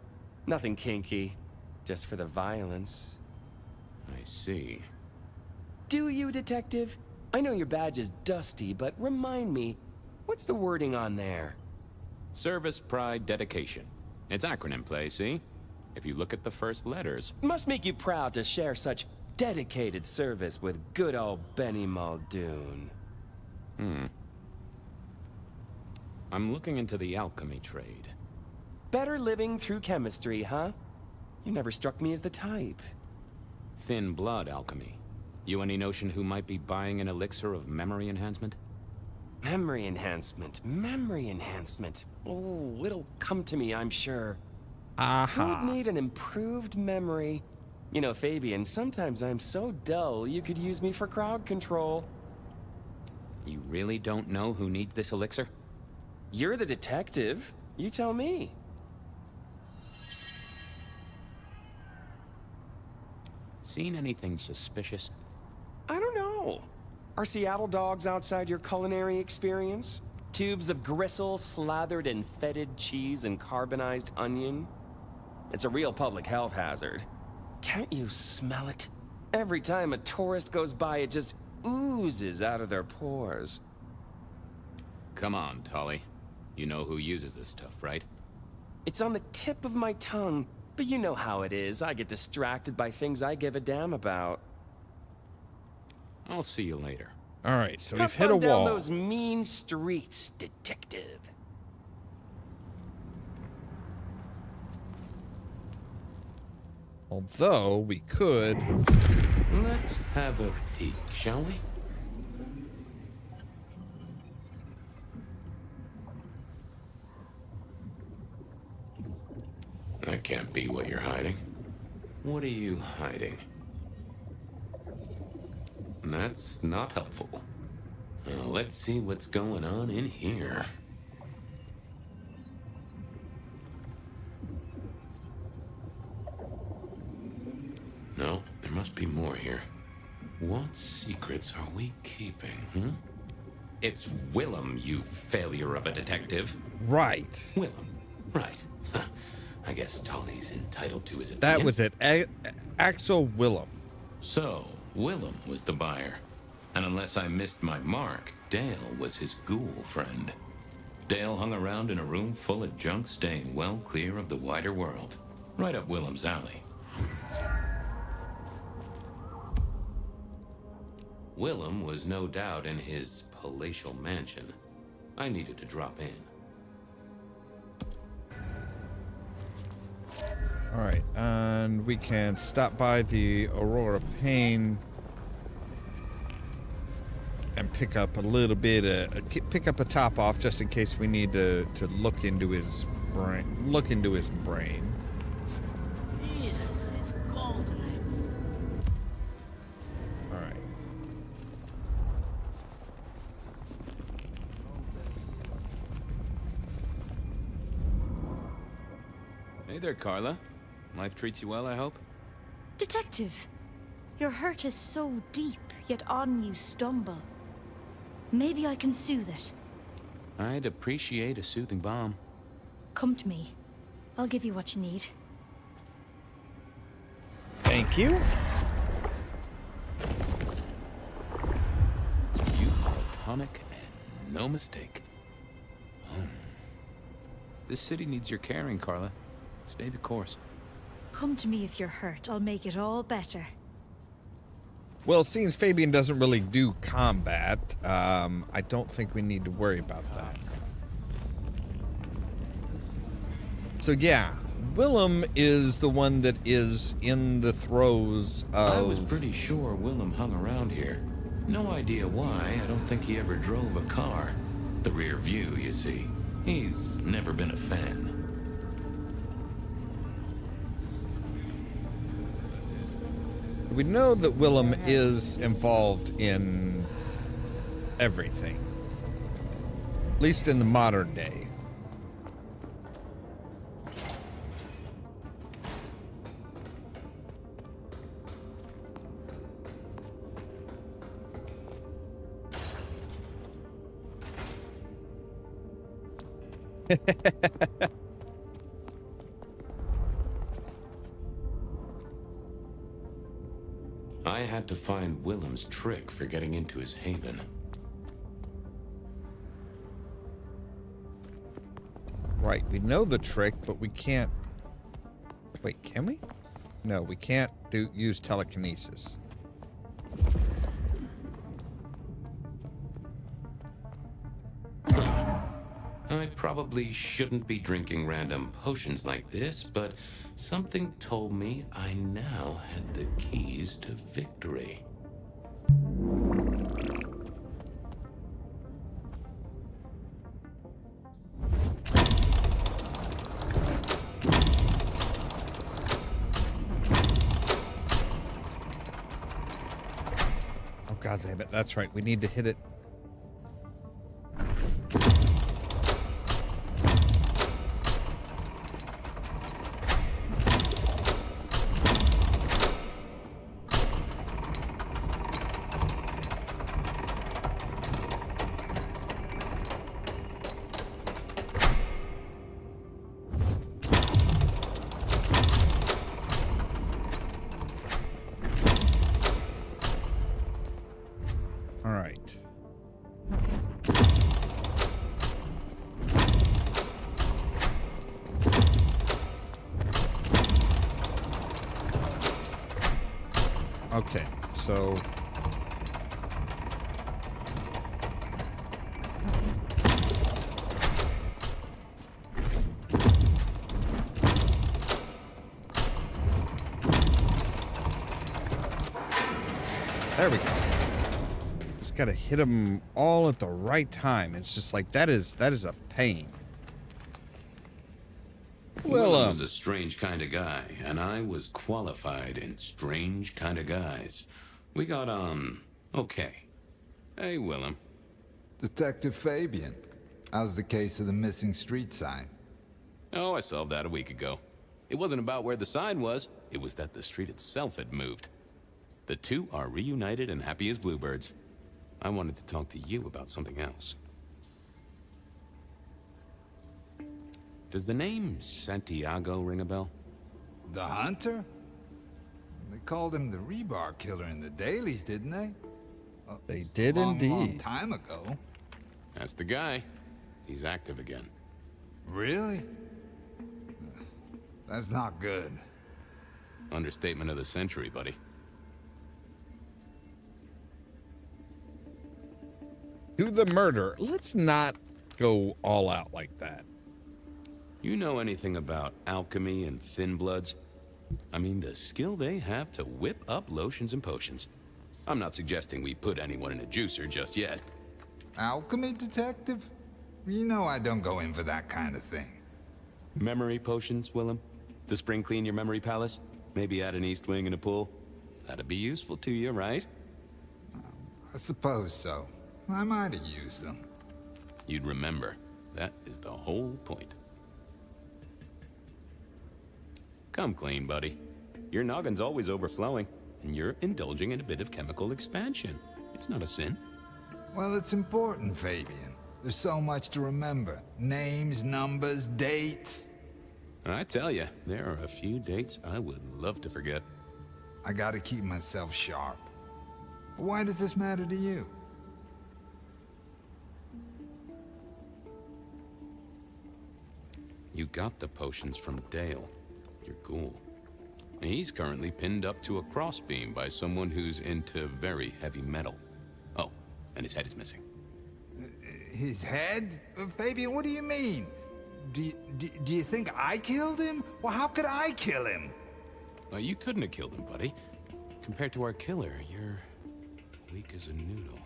Nothing kinky, just for the violence. I see. Do you, Detective? I know your badge is dusty, but remind me, what's the wording on there? Service, pride, dedication. It's acronym play, see? If you look at the first letters. Must make you proud to share such dedicated service with good old Benny Muldoon. I'm looking into the alchemy trade. Better living through chemistry, huh? You never struck me as the type. Thin blood alchemy. You any notion who might be buying an elixir of memory enhancement? Memory enhancement. Oh, it'll come to me, I'm sure. Aha. Who'd need an improved memory? You know, Fabian, sometimes I'm so dull you could use me for crowd control. You really don't know who needs this elixir? You're the detective. You tell me. Seen anything suspicious? I don't know. Are Seattle dogs outside your culinary experience? Tubes of gristle slathered in fetid cheese and carbonized onion? It's a real public health hazard. Can't you smell it? Every time a tourist goes by, it just oozes out of their pores. Come on, Tolly. You know who uses this stuff, right? It's on the tip of my tongue, but you know how it is. I get distracted by things I give a damn about. I'll see you later. All right, so Have we've hit a fun down wall. those mean streets, Detective. Although we could... Let's have a peek, shall we? That can't be what you're hiding. What are you hiding? That's not helpful. Let's see what's going on in here. No, there must be more here. What secrets are we keeping, It's Ollamh, you failure of a detective. Right. Ollamh, right. I guess Tolly's entitled to his opinion. That was it. Axel Ollamh. So, Ollamh was the buyer. And unless I missed my mark, Dale was his ghoul friend. Dale hung around in a room full of junk, staying well clear of the wider world. Right up Ollamh's alley. Ollamh was no doubt in his palatial mansion, I needed to drop in. All right, and we can stop by the Aurora Pane and pick up a little bit pick up a top off just in case we need to look into his brain. Jesus, it's cold tonight. All right. Hey there, Carla. Life treats you well, I hope? Detective, your hurt is so deep, yet on you stumble. Maybe I can soothe it. I'd appreciate a soothing balm. Come to me. I'll give you what you need. Thank you. You are a tonic and no mistake. This city needs your caring, Carla. Stay the course. Come to me if you're hurt. I'll make it all better. Well, seems Fabian doesn't really do combat, I don't think we need to worry about that. So yeah, Ollamh is the one that is in the throes of... I was pretty sure Ollamh hung around here. No idea why. I don't think he ever drove a car. The rear view, you see. He's never been a fan. We know that Ollamh is involved in everything. At least in the modern day. I had to find Ollamh's trick for getting into his haven. Right, we know the trick, but we can't... Wait, can we? No, we can't use telekinesis. I probably shouldn't be drinking random potions like this, but something told me I now had the keys to victory. Oh, God damn it. That's right. We need to hit it. All right. Okay, so... There we go. Just gotta hit them all at the right time. It's just like, that is a pain. Ollamh was a strange kind of guy, and I was qualified in strange kind of guys. We got on okay. Hey, Ollamh. Detective Fabian, how's the case of the missing street sign? Oh, I solved that a week ago. It wasn't about where the sign was, it was that the street itself had moved. The two are reunited and happy as bluebirds. I wanted to talk to you about something else. Does the name Santiago ring a bell? The hunter? They called him the Rebar Killer in the dailies, didn't they? They did Long indeed. time ago. That's the guy. He's active again. Really? That's not good. Understatement of the century, buddy. Do the murder. Let's not go all out like that. You know anything about alchemy and thin bloods? I mean, the skill they have to whip up lotions and potions. I'm not suggesting we put anyone in a juicer just yet. Alchemy, Detective? You know I don't go in for that kind of thing. Memory potions, Willem? To spring clean your memory palace? Maybe add an east wing and a pool? That'd be useful to you, right? I suppose so. I might have used them. You'd remember. That is the whole point. Come clean, buddy. Your noggin's always overflowing, and you're indulging in a bit of chemical expansion. It's not a sin. Well, it's important, Fabian. There's so much to remember. Names, numbers, dates. I tell you, there are a few dates I would love to forget. I gotta keep myself sharp. Why does this matter to you? You got the potions from Dale, your ghoul. He's currently pinned up to a crossbeam by someone who's into very heavy metal. Oh, and his head is missing. His head? Fabian, what do you mean? Do you think I killed him? Well, how could I kill him? Well, you couldn't have killed him, buddy. Compared to our killer, you're weak as a noodle.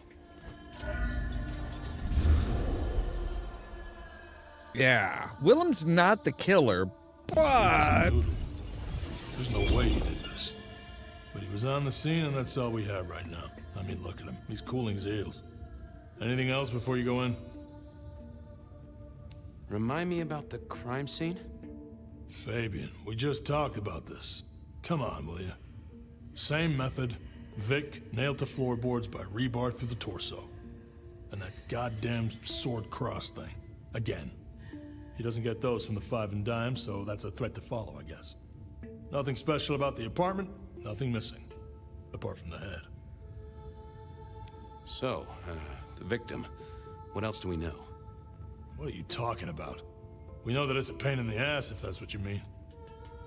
Yeah, Willem's not the killer, but... There's no way he did this. But he was on the scene, and that's all we have right now. I mean, look at him. He's cooling his heels. Anything else before you go in? Remind me about the crime scene? Fabian, we just talked about this. Come on, will you? Same method. Vic nailed to floorboards by rebar through the torso. And that goddamn sword cross thing. Again. He doesn't get those from the Five and Dime, so that's a threat to follow, I guess. Nothing special about the apartment, nothing missing. Apart from the head. So, the victim. What else do we know? What are you talking about? We know that it's a pain in the ass, if that's what you mean.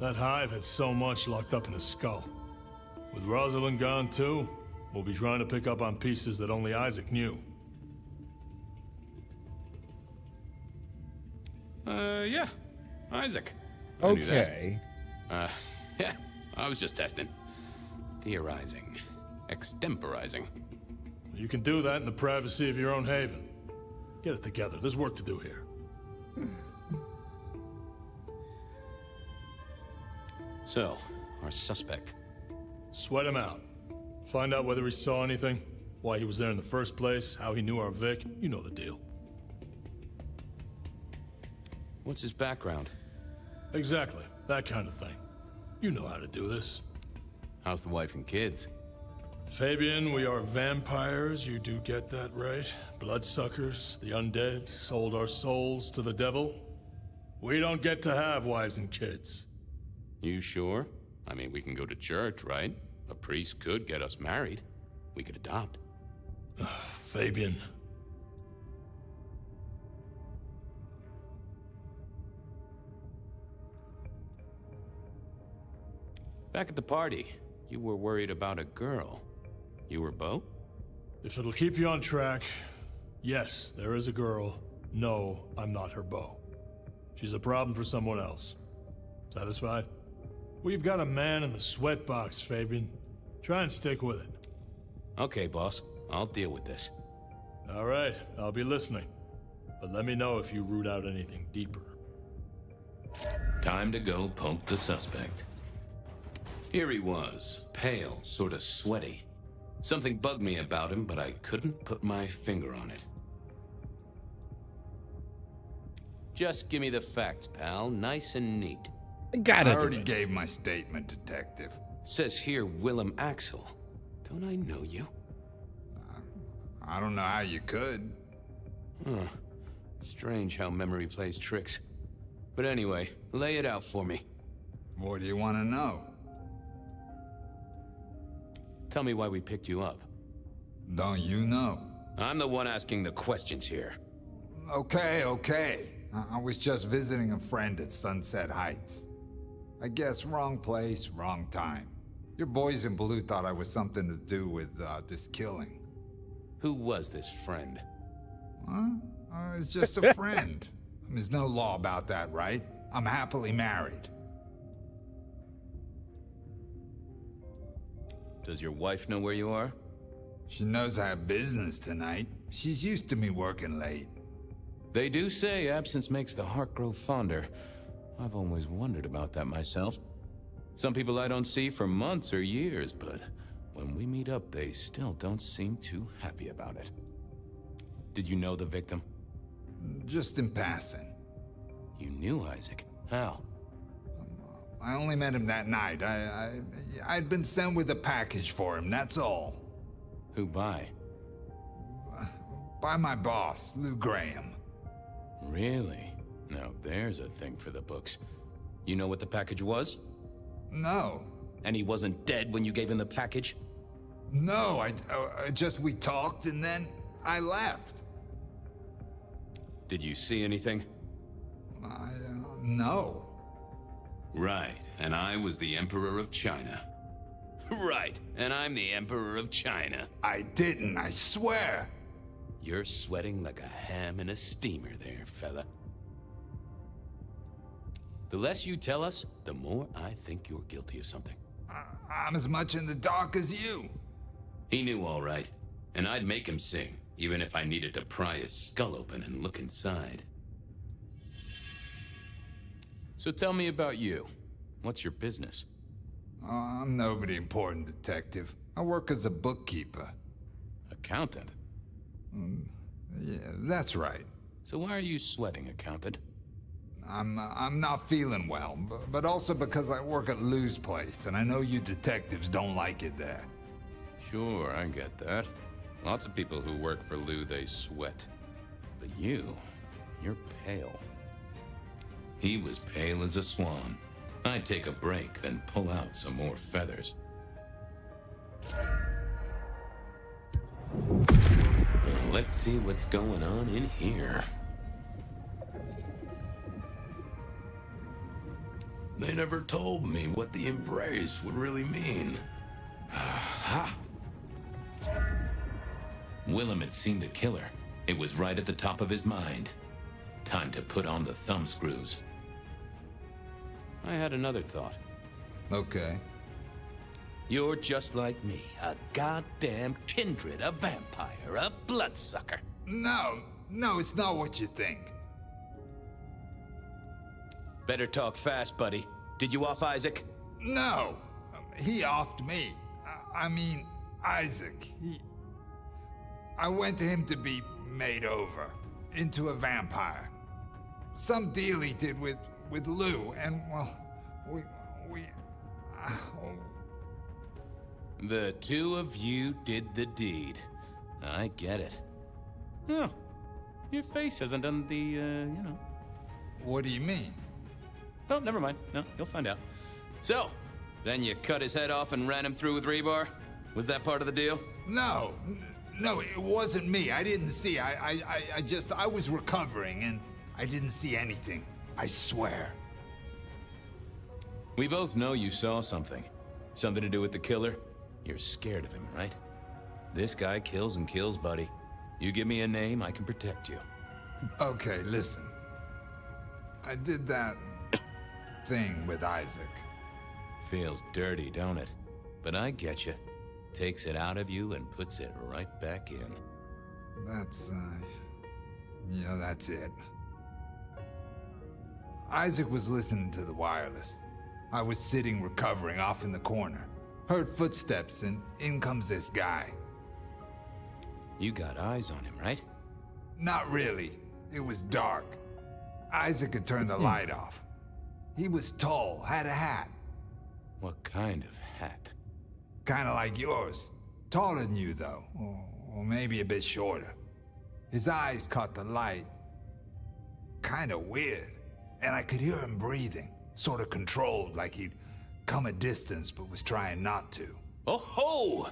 That hive had so much locked up in his skull. With Rosalind gone too, we'll be trying to pick up on pieces that only Isaac knew. Yeah. Isaac. Okay. Yeah, I was just testing. Theorizing. Extemporizing. You can do that in the privacy of your own haven. Get it together. There's work to do here. So, our suspect. Sweat him out. Find out whether he saw anything, why he was there in the first place, how he knew our Vic. You know the deal. What's his background? Exactly. That kind of thing. You know how to do this. How's the wife and kids? Fabian, we are vampires, you do get that right. Bloodsuckers, the undead, sold our souls to the devil. We don't get to have wives and kids. You sure? I mean, we can go to church, right? A priest could get us married. We could adopt. Fabian. Back at the party, you were worried about a girl. You were Beau? If it'll keep you on track, yes, there is a girl. No, I'm not her beau. She's a problem for someone else. Satisfied? We've got a man in the sweatbox, Fabian. Try and stick with it. Okay, boss. I'll deal with this. All right, I'll be listening. But let me know if you root out anything deeper. Time to go poke the suspect. Here he was, pale, sort of sweaty. Something bugged me about him, but I couldn't put my finger on it. Just give me the facts, pal. Nice and neat. I already gave my statement, Detective. Says here Willem Axel. Don't I know you? I don't know how you could. Huh. Strange how memory plays tricks. But anyway, lay it out for me. What do you want to know? Tell me why we picked you up. Don't you know? I'm the one asking the questions here. Okay. I was just visiting a friend at Sunset Heights. I guess wrong place, wrong time. Your boys in blue thought I was something to do with this killing. Who was this friend? Huh? It's just a friend. There's no law about that, right? I'm happily married. Does your wife know where you are? She knows I have business tonight. She's used to me working late. They do say absence makes the heart grow fonder. I've always wondered about that myself. Some people I don't see for months or years, but when we meet up, they still don't seem too happy about it. Did you know the victim? Just in passing. You knew Isaac? How? I only met him that night. I'd been sent with a package for him, that's all. Who by? By my boss, Lou Graham. Really? Now there's a thing for the books. You know what the package was? No. And he wasn't dead when you gave him the package? No, we talked and then I left. Did you see anything? No. Right, and I was the Emperor of China. Right, and I'm the Emperor of China. I didn't, I swear. You're sweating like a ham in a steamer there, fella. The less you tell us, the more I think you're guilty of something. I'm as much in the dark as you. He knew all right, and I'd make him sing, even if I needed to pry his skull open and look inside. So tell me about you. What's your business? I'm nobody important, detective. I work as a bookkeeper. Accountant? Yeah, that's right. So why are you sweating, accountant? I'm not feeling well, but also because I work at Lou's place, and I know you detectives don't like it there. Sure, I get that. Lots of people who work for Lou, they sweat. But you're pale. He was pale as a swan. I'd take a break, then pull out some more feathers. Let's see what's going on in here. They never told me what the embrace would really mean. Aha! Willem had seen the killer. It was right at the top of his mind. Time to put on the thumbscrews. I had another thought. Okay. You're just like me, a goddamn kindred, a vampire, a bloodsucker. No, it's not what you think. Better talk fast, buddy. Did you off Isaac? No, he offed me. I mean, Isaac. I went to him to be made over into a vampire. Some deal he did with Lou, and well, The two of you did the deed. I get it. Oh, your face hasn't done the, What do you mean? Oh, never mind. No, you'll find out. So, then you cut his head off and ran him through with rebar? Was that part of the deal? No, it wasn't me. I didn't see. I was recovering and I didn't see anything. I swear. We both know you saw something. Something to do with the killer? You're scared of him, right? This guy kills and kills, buddy. You give me a name, I can protect you. Okay, listen. I did that thing with Isaac. Feels dirty, don't it? But I get you. Takes it out of you and puts it right back in. That's it. Isaac was listening to the wireless. I was sitting recovering off in the corner. Heard footsteps and in comes this guy. You got eyes on him, right? Not really. It was dark. Isaac had turned the light off. He was tall, had a hat. What kind of hat? Kinda like yours. Taller than you, though. Or maybe a bit shorter. His eyes caught the light. Kinda weird. And I could hear him breathing. Sorta controlled, like he'd come a distance but was trying not to. Oh ho!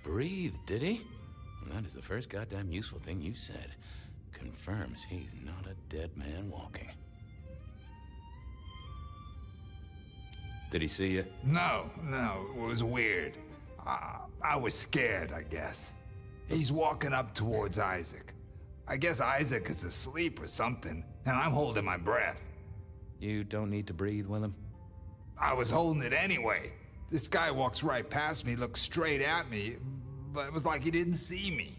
Breathe, did he? Well, that is the first goddamn useful thing you said. Confirms he's not a dead man walking. Did he see you? No, it was weird. I was scared, I guess. He's walking up towards Isaac. I guess Isaac is asleep or something, and I'm holding my breath. You don't need to breathe, Willem. I was holding it anyway. This guy walks right past me, looks straight at me, but it was like he didn't see me.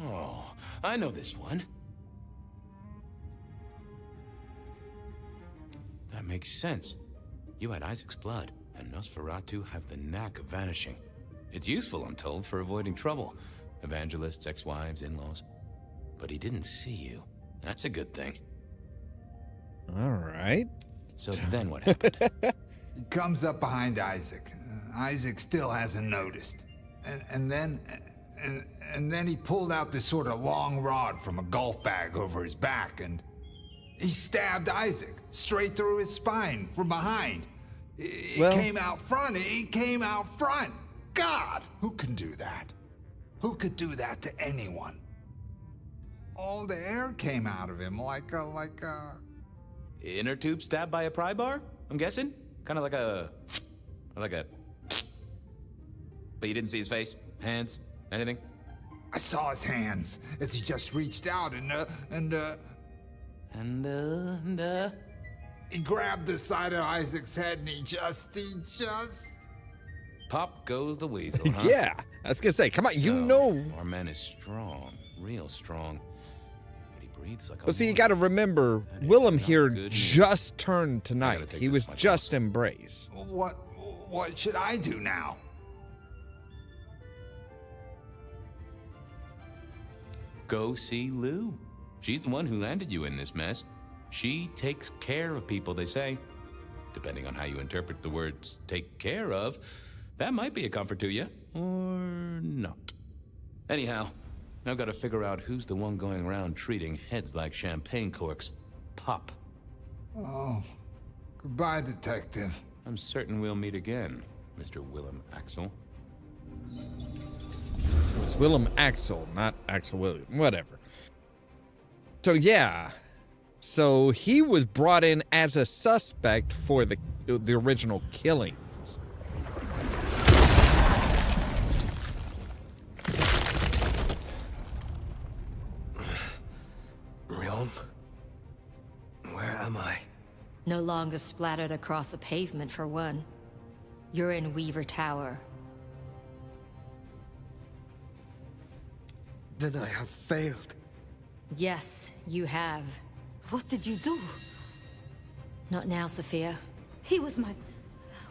Oh, I know this one. That makes sense. You had Isaac's blood, and Nosferatu have the knack of vanishing. It's useful, I'm told, for avoiding trouble. Evangelists, ex-wives, in-laws. But he didn't see you. That's a good thing. All right. So then what happened? He comes up behind Isaac. Isaac still hasn't noticed. And then he pulled out this sort of long rod from a golf bag over his back, and he stabbed Isaac straight through his spine from behind. It came out front. It came out front. God, who can do that? Who could do that to anyone? All the air came out of him like a... Inner tube stabbed by a pry bar, I'm guessing? Kind of like a... But you didn't see his face? Hands? Anything? I saw his hands as he just reached out and he grabbed the side of Isaac's head and he just... Pop goes the weasel, huh? Yeah, I was gonna say, come on, you know. Our man is strong, real strong. But he breathes like a... But see, you gotta remember, Willem here just turned tonight. He was just embraced. What should I do now? Go see Lou. She's the one who landed you in this mess. She takes care of people, they say. Depending on how you interpret the words take care of, that might be a comfort to you, or not. Anyhow, now gotta figure out who's the one going around treating heads like champagne corks. Pop. Oh, goodbye, Detective. I'm certain we'll meet again, Mr. Willem Axel. It was Willem Axel, not Axel William. Whatever. So yeah, so he was brought in as a suspect for the original killing. Realm? Where am I? No longer splattered across a pavement, for one. You're in Weaver Tower. Then I have failed. Yes, you have. What did you do? Not now, Sophia. He was my...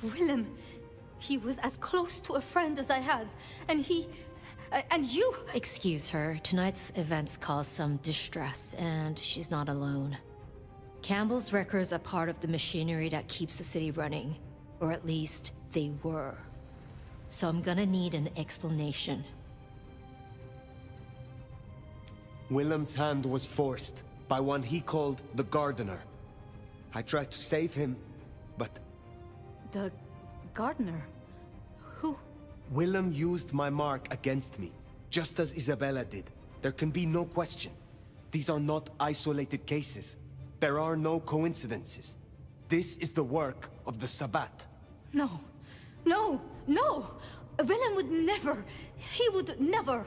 Willem. He was as close to a friend as I had. And he... and you... Excuse her. Tonight's events caused some distress, and she's not alone. Campbell's records are part of the machinery that keeps the city running. Or at least, they were. So I'm gonna need an explanation. Willem's hand was forced by one he called the Gardener. I tried to save him, but... The gardener? Who? Willem used my mark against me, just as Isabella did. There can be no question. These are not isolated cases. There are no coincidences. This is the work of the Sabbat. No. No. No! Willem would never... He would never...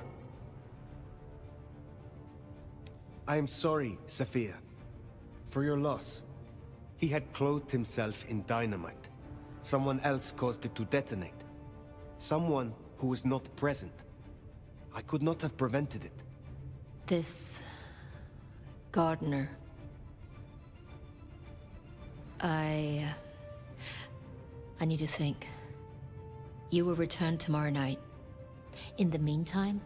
I am sorry, Sophia, for your loss. He had clothed himself in dynamite. Someone else caused it to detonate. Someone who was not present. I could not have prevented it. This... gardener... I need to think. You will return tomorrow night. In the meantime,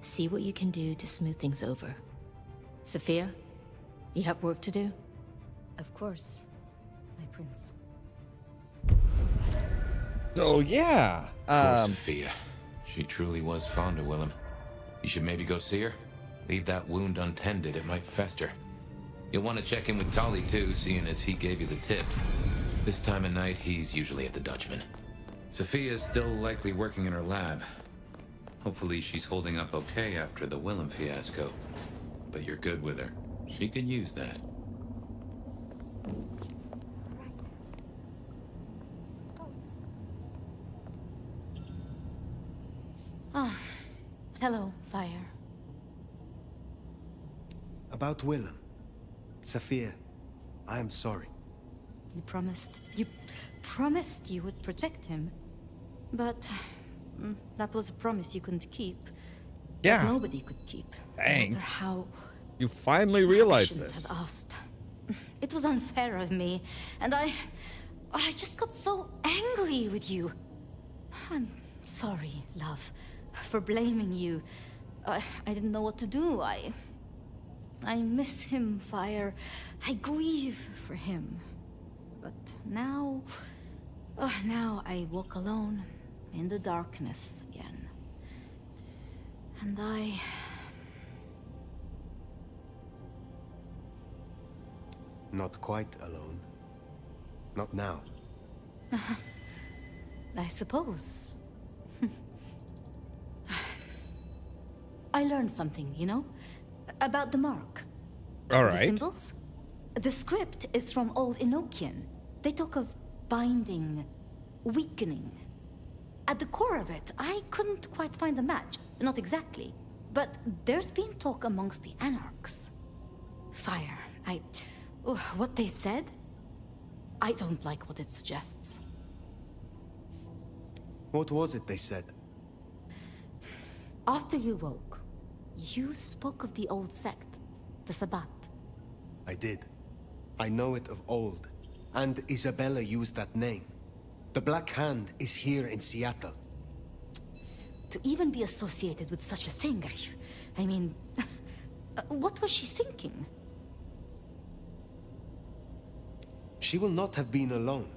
see what you can do to smooth things over. Sophia, you have work to do? Of course, my prince. So yeah, Poor Sophia. She truly was fond of Willem. You should maybe go see her. Leave that wound untended, it might fester. You'll want to check in with Tolly too, seeing as he gave you the tip. This time of night, he's usually at the Dutchman. Sophia's still likely working in her lab. Hopefully she's holding up okay after the Willem fiasco. But you're good with her. She could use that. Hello, Fire. About Willem. Saphir, I am sorry. You promised you would protect him. But that was a promise you couldn't keep. Yeah. That nobody could keep. Thanks. No matter how You finally realized I shouldn't this. have asked. It was unfair of me, and I just got so angry with you. I'm sorry, love, for blaming you. I didn't know what to do. I miss him, Fire. I grieve for him. But now I walk alone in the darkness again. And Not quite alone. Not now. I suppose. I learned something, you know? About the mark. All The right. symbols? The script is from Old Enochian. They talk of binding, weakening. At the core of it, I couldn't quite find a match. Not exactly. But there's been talk amongst the Anarchs. Fire, what they said? I don't like what it suggests. What was it they said? After you woke, you spoke of the old sect, the Sabbat. I did. I know it of old. And Isabella used that name. The Black Hand is here in Seattle. To even be associated with such a thing, I mean, what was she thinking? She will not have been alone.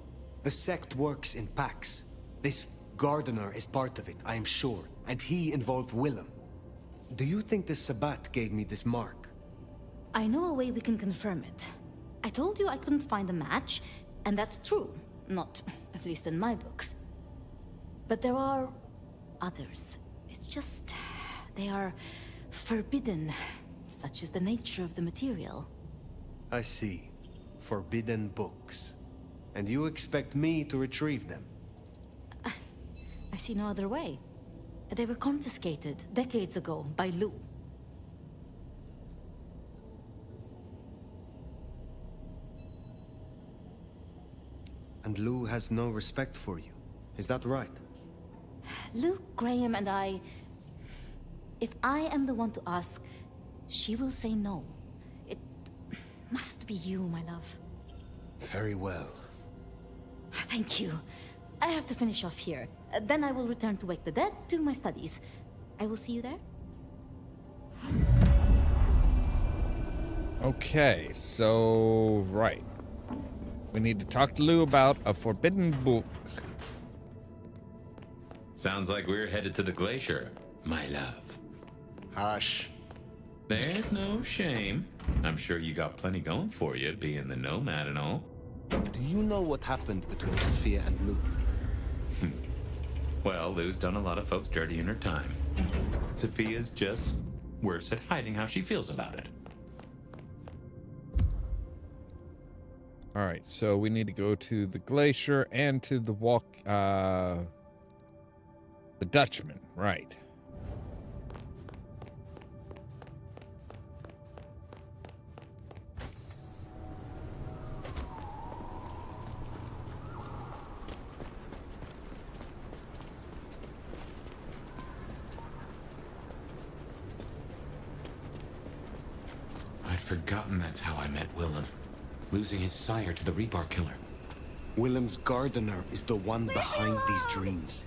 The sect works in packs. This gardener is part of it, I am sure, and he involved Willem. Do you think the Sabbat gave me this mark? I know a way we can confirm it. I told you I couldn't find a match, and that's true. Not, at least in my books. But there are others. It's just, they are forbidden. Such is the nature of the material. I see. Forbidden books. And you expect me to retrieve them? I see no other way. They were confiscated decades ago by Lou. And Lou has no respect for you. Is that right? Luke, Graham, and I... If I am the one to ask, she will say no. It must be you, my love. Very well. Thank you. I have to finish off here. Then I will return to Wake the Dead, do my studies. I will see you there. Okay, so... right. We need to talk to Lou about a forbidden book. Sounds like we're headed to the glacier, my love. Hush. There's no shame. I'm sure you got plenty going for you, being the nomad and all. Do you know what happened between Sophia and Lou? Well, Lou's done a lot of folks dirty in her time. Sophia's just worse at hiding how she feels about it. All right, so we need to go to the glacier and to the the Dutchman, right. I'd forgotten that's how I met Willem. Losing his sire to the Rebar Killer. Willem's gardener is the one behind these dreams.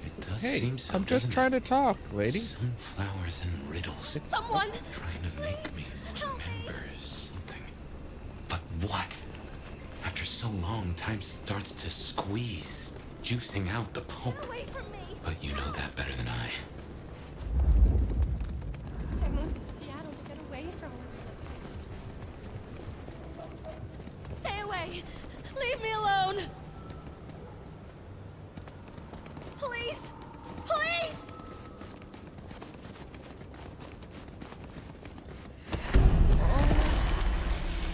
It does Hey, seem so, I'm just doesn't trying to talk, lady. Sunflowers and riddles. Someone! Trying to make me remember something. But what? After so long, time starts to squeeze, juicing out the pulp. Get away from me! But you know that better than I. I moved to Seattle to get away from all this. Stay away! Leave me alone! Police! Police!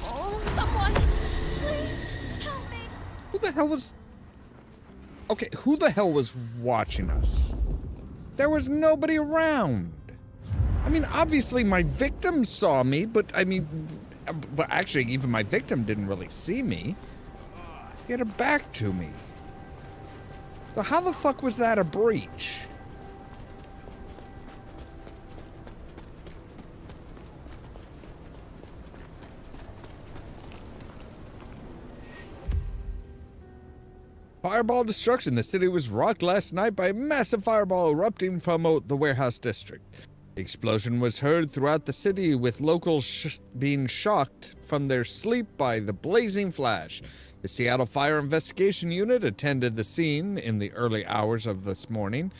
Oh, someone! Please, help me! Who the hell was... Okay, who the hell was watching us? There was nobody around. I mean, obviously my victim saw me, but actually even my victim didn't really see me. She had her back to me. So how the fuck was that a breach? Fireball destruction. The city was rocked last night by a massive fireball erupting from the warehouse district. The explosion was heard throughout the city, with locals being shocked from their sleep by the blazing flash. The Seattle Fire Investigation Unit attended the scene in the early hours of this morning.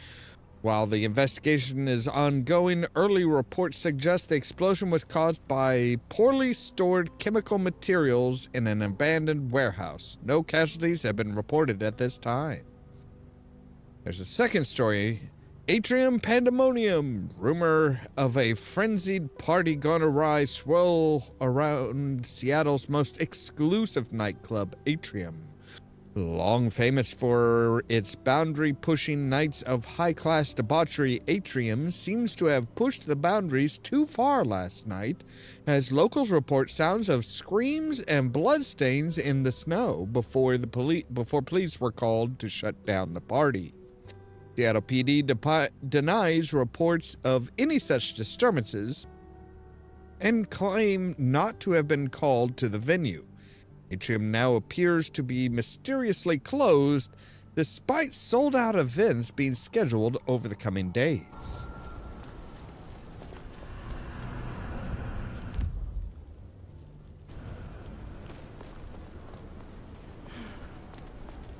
While the investigation is ongoing, early reports suggest the explosion was caused by poorly stored chemical materials in an abandoned warehouse. No casualties have been reported at this time. There's a second story. Atrium Pandemonium. Rumor of a frenzied party gone awry swirl around Seattle's most exclusive nightclub, Atrium. Long famous for its boundary-pushing nights of high-class debauchery, Atrium seems to have pushed the boundaries too far last night, as locals report sounds of screams and bloodstains in the snow before police were called to shut down the party. Seattle PD denies reports of any such disturbances and claim not to have been called to the venue. Atrium now appears to be mysteriously closed, despite sold-out events being scheduled over the coming days.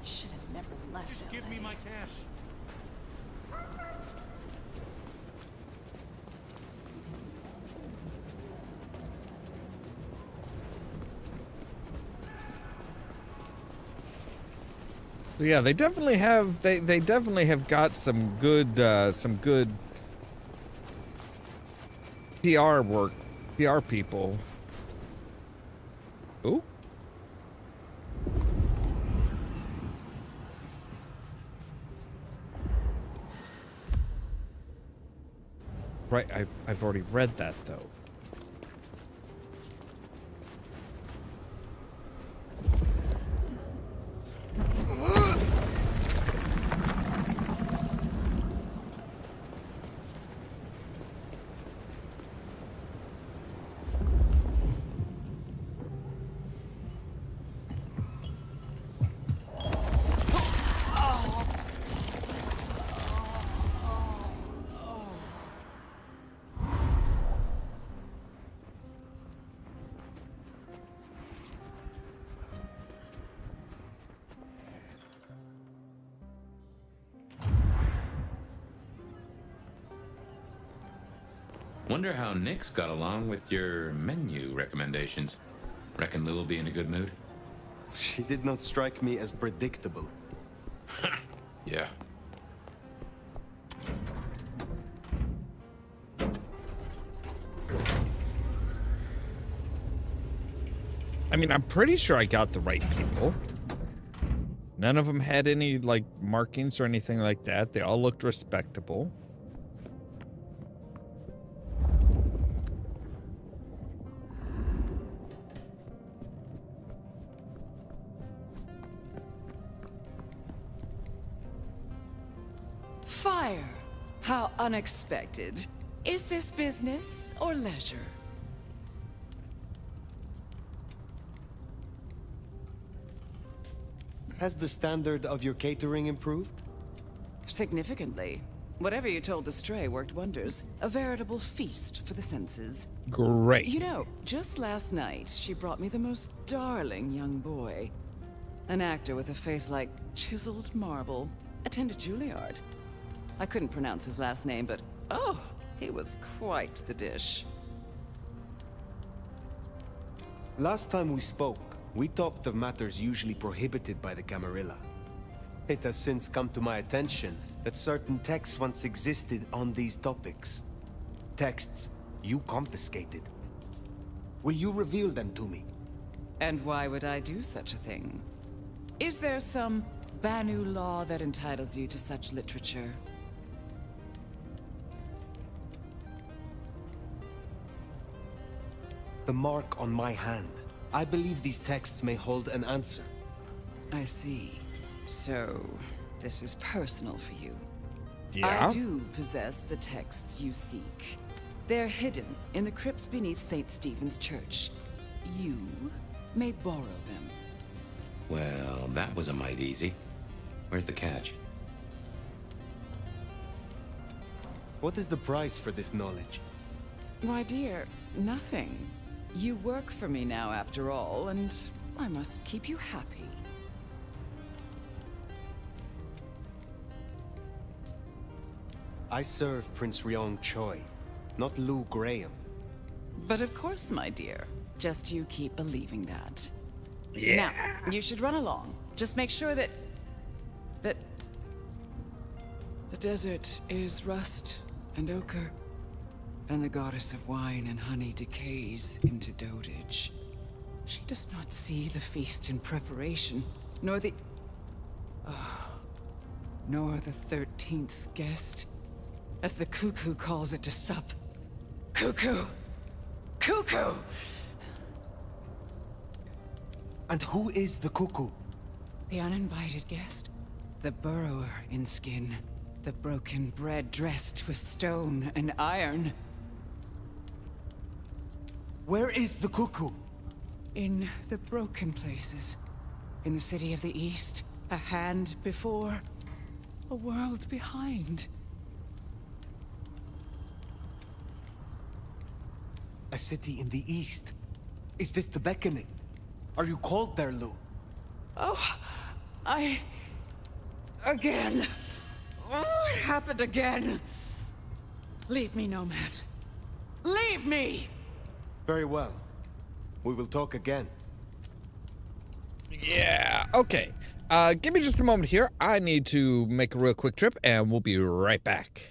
Should have never left. Just give me my cash. Yeah, they definitely have. They definitely have got some good PR work, PR people. Ooh. Right, I've already read that though. Wonder how Nix got along with your menu recommendations. Reckon Lou will be in a good mood? She did not strike me as predictable. Yeah. I mean, I'm pretty sure I got the right people. None of them had any, like, markings or anything like that. They all looked respectable. Fire! How unexpected. Is this business or leisure? Has the standard of your catering improved? Significantly. Whatever you told the stray worked wonders. A veritable feast for the senses. Great. You know, just last night, she brought me the most darling young boy. An actor with a face like chiseled marble. Attended Juilliard. I couldn't pronounce his last name, but oh, he was quite the dish. Last time we spoke, we talked of matters usually prohibited by the Camarilla. It has since come to my attention that certain texts once existed on these topics. Texts you confiscated. Will you reveal them to me? And why would I do such a thing? Is there some Banu law that entitles you to such literature? The mark on my hand. I believe these texts may hold an answer. I see. So, this is personal for you. Yeah? I do possess the texts you seek. They're hidden in the crypts beneath St. Stephen's Church. You may borrow them. Well, that was a mite easy. Where's the catch? What is the price for this knowledge? Why, dear, nothing. You work for me now, after all, and I must keep you happy. I serve Prince Ryong Choi, not Lou Graham. But of course, my dear. Just you keep believing that. Yeah. Now, you should run along. Just make sure that the desert is rust and ochre, and the goddess of wine and honey decays into dotage. She does not see the feast in preparation, nor the 13th guest, as the cuckoo calls it to sup. Cuckoo! Cuckoo! And who is the cuckoo? The uninvited guest. The burrower in skin. The broken bread dressed with stone and iron. Where is the cuckoo? In the broken places. In the city of the East. A hand before. A world behind. A city in the East. Is this the beckoning? Are you called there, Lou? Oh, again. Oh, it happened again. Leave me, Nomad. Leave me! Very well. We will talk again. Yeah, okay. Give me just a moment here. I need to make a real quick trip, and we'll be right back.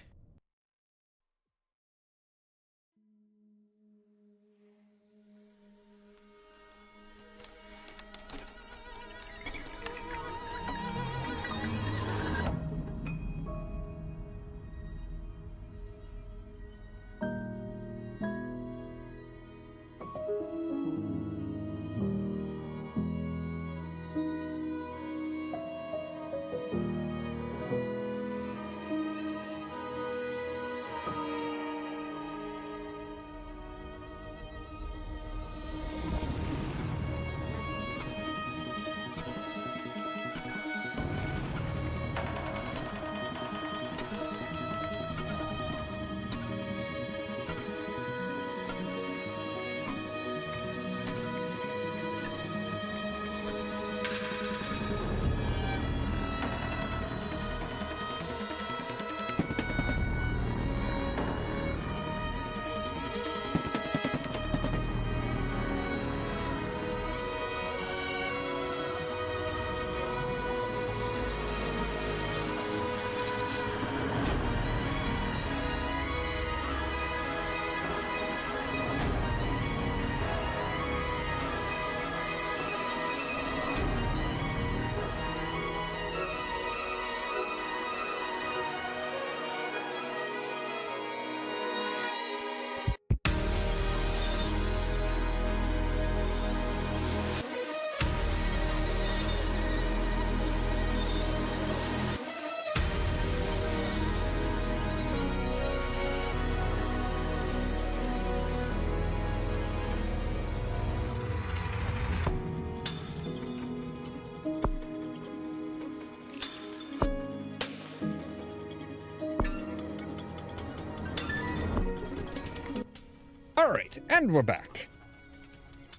All right, and we're back.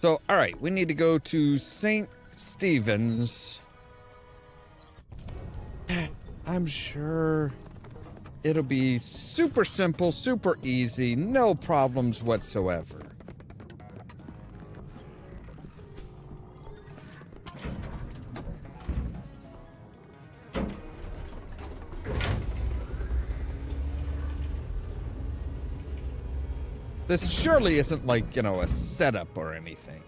So, all right, we need to go to St. Stephen's. I'm sure it'll be super simple, super easy, no problems whatsoever. This surely isn't like, you know, a setup or anything.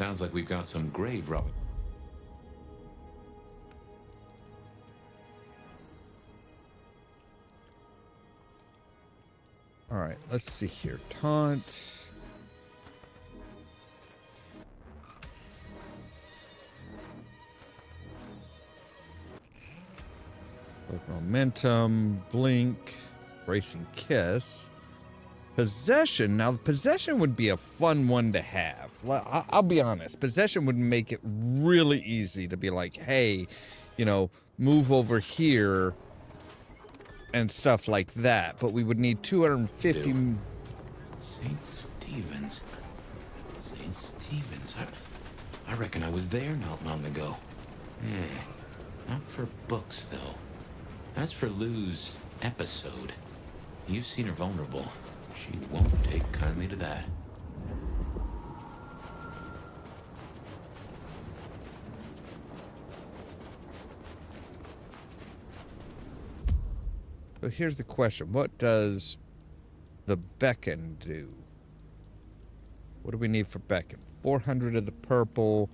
Sounds like we've got some grave robbing. All right, let's see here. Taunt. Momentum, blink, bracing kiss. Possession. Now, possession would be a fun one to have. I'll be honest. Possession would make it really easy to be like, hey, you know, move over here and stuff like that. But we would need 250. St. Stephen's. St. Stephen's. I reckon I was there not long ago. Not for books, though. As for Lou's episode, you've seen her vulnerable. She won't take kindly to that. So here's the question. What does the beckon do? What do we need for beckon? 400 of the purple,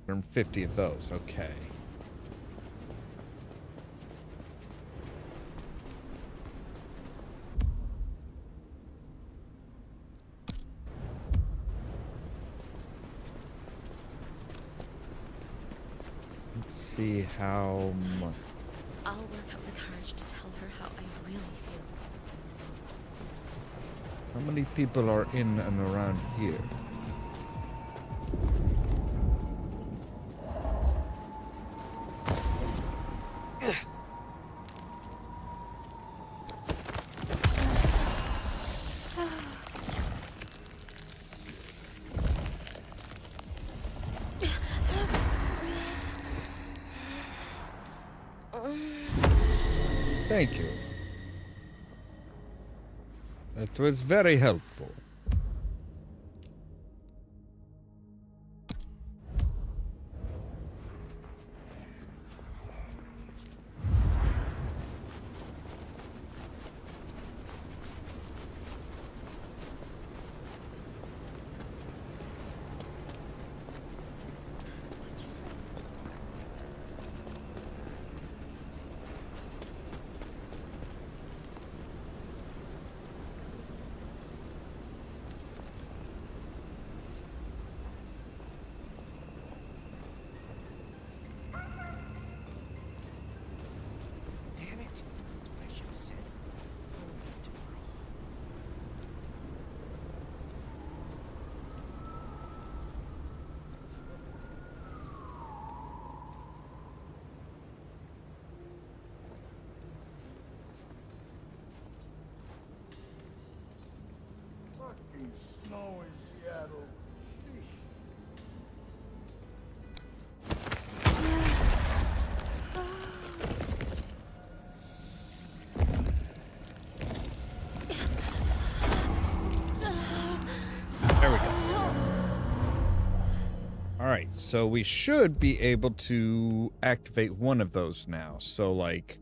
150 of those. Okay. See how much. I'll work up the courage to tell her how I really feel. How many people are in and around here? Thank you. That was very helpful. Snow in Seattle. There we go. All right, so we should be able to activate one of those now. So, like,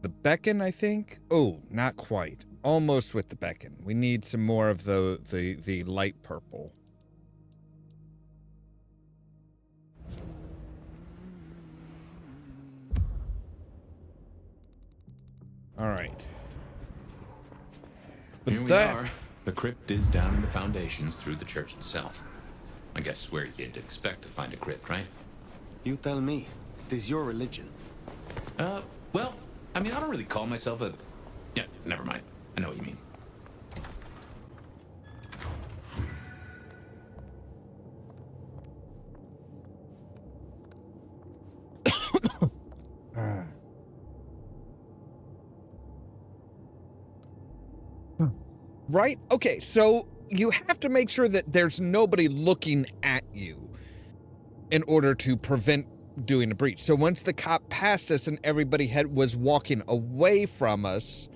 the beacon, I think. Oh, not quite. Almost with the beacon. We need some more of the light purple. All right. Here we are. The crypt is down in the foundations through the church itself. I guess where you'd expect to find a crypt, right? You tell me. It is your religion. Well, I mean, I don't really call myself a... Yeah, never mind. I know what you mean. Right? Okay, so you have to make sure that there's nobody looking at you in order to prevent doing a breach. So once the cop passed us and everybody was walking away from us,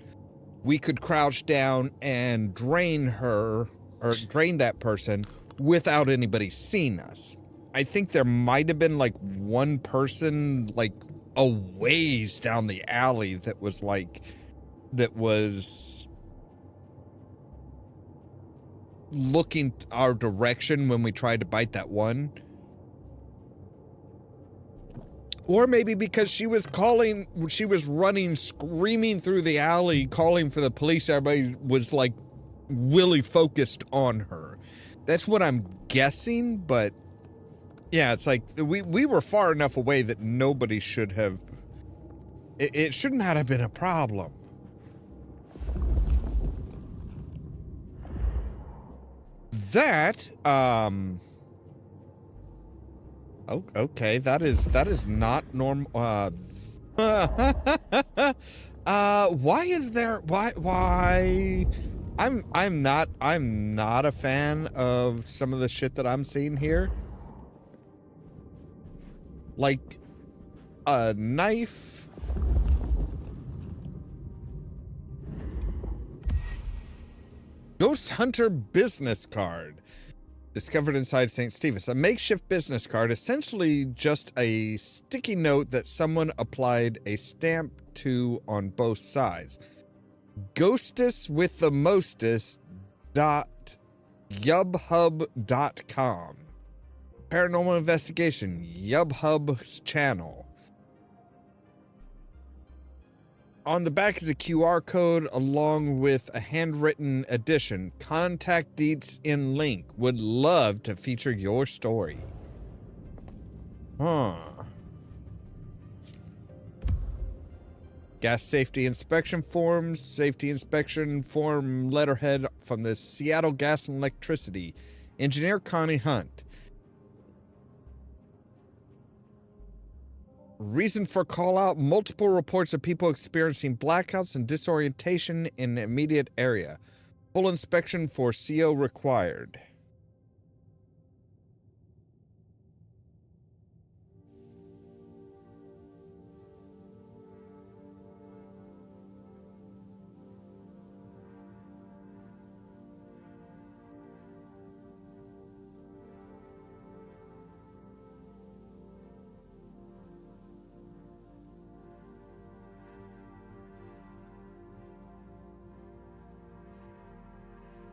we could crouch down and drain her, or drain that person without anybody seeing us. I think there might have been like one person like a ways down the alley that was looking our direction when we tried to bite that one. Or maybe because she was running, screaming through the alley, calling for the police. Everybody was like really focused on her. That's what I'm guessing, but yeah, it's like we were far enough away that nobody should have, it shouldn't have been a problem. That, okay, that is not normal. Why is there? Why? I'm not a fan of some of the shit that I'm seeing here. Like a knife. Ghost Hunter business card. Discovered inside St. Stephen's. A makeshift business card, essentially just a sticky note that someone applied a stamp to on both sides. Ghostus with the mostest.yubhub.com. Paranormal investigation, Yubhub's channel. On the back is a QR code along with a handwritten edition. Contact deets in link. Would love to feature your story. Huh. Gas safety inspection forms. Safety inspection form letterhead from the Seattle Gas and Electricity. Engineer Connie Hunt. Reason for call out: multiple reports of people experiencing blackouts and disorientation in the immediate area. Full inspection for CO required.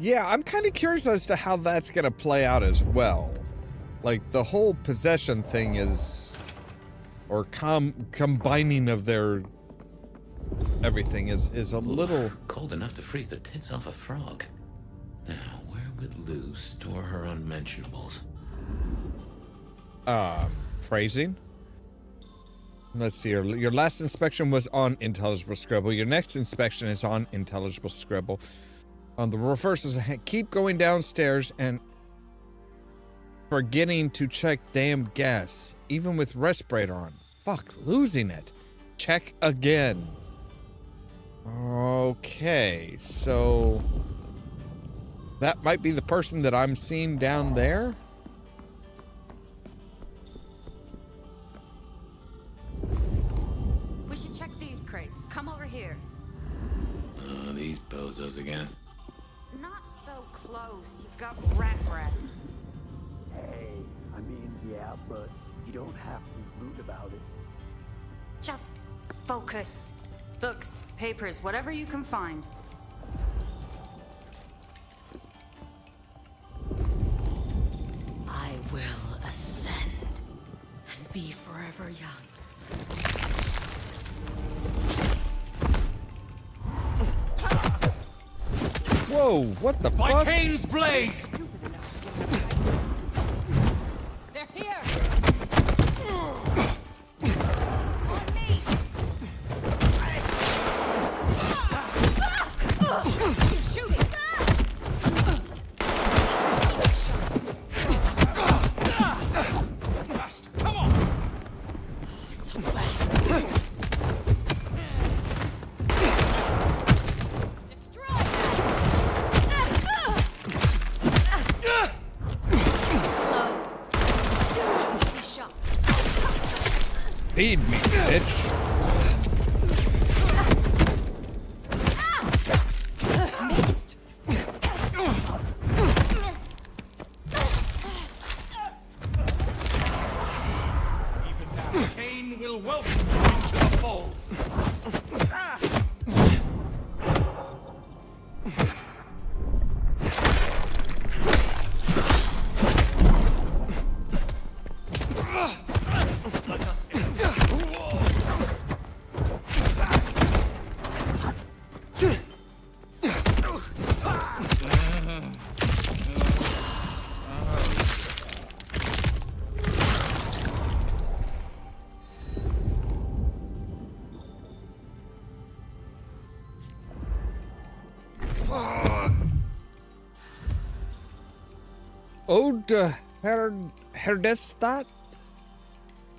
Yeah, I'm kind of curious as to how that's going to play out as well. Like, the whole possession thing is... or combining of their... everything is a little... Cold enough to freeze the tits off a frog. Now, where would Lou store her unmentionables? Phrasing? Let's see, your last inspection was on Intelligible Scribble. Your next inspection is on Intelligible Scribble. On the reverse is a keep going downstairs and forgetting to check damn gas, even with respirator on. Fuck, losing it. Check again. Okay, so that might be the person that I'm seeing down there. We should check these crates. Come over here. Oh, these bozos again. Not so close. You've got rat breath. Hey, I mean, yeah, but you don't have to be rude about it. Just focus. Books, papers, whatever you can find. I will ascend and be forever young. Whoa, what the fuck? My Cain's Blaze! They're here! Shooting! Come on! So fast. Feed me, bitch. Missed. Even now, Cain will welcome you to the fold. Ode to Herdestadt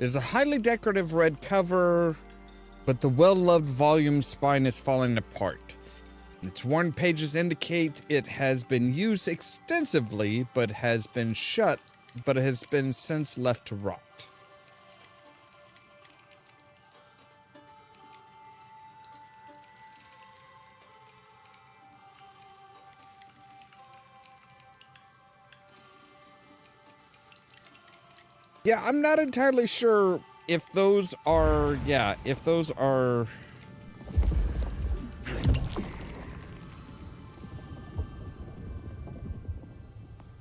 is a highly decorative red cover, but the well-loved volume spine is falling apart. Its worn pages indicate it has been used extensively, but has been since left to rot. Yeah, I'm not entirely sure if those are,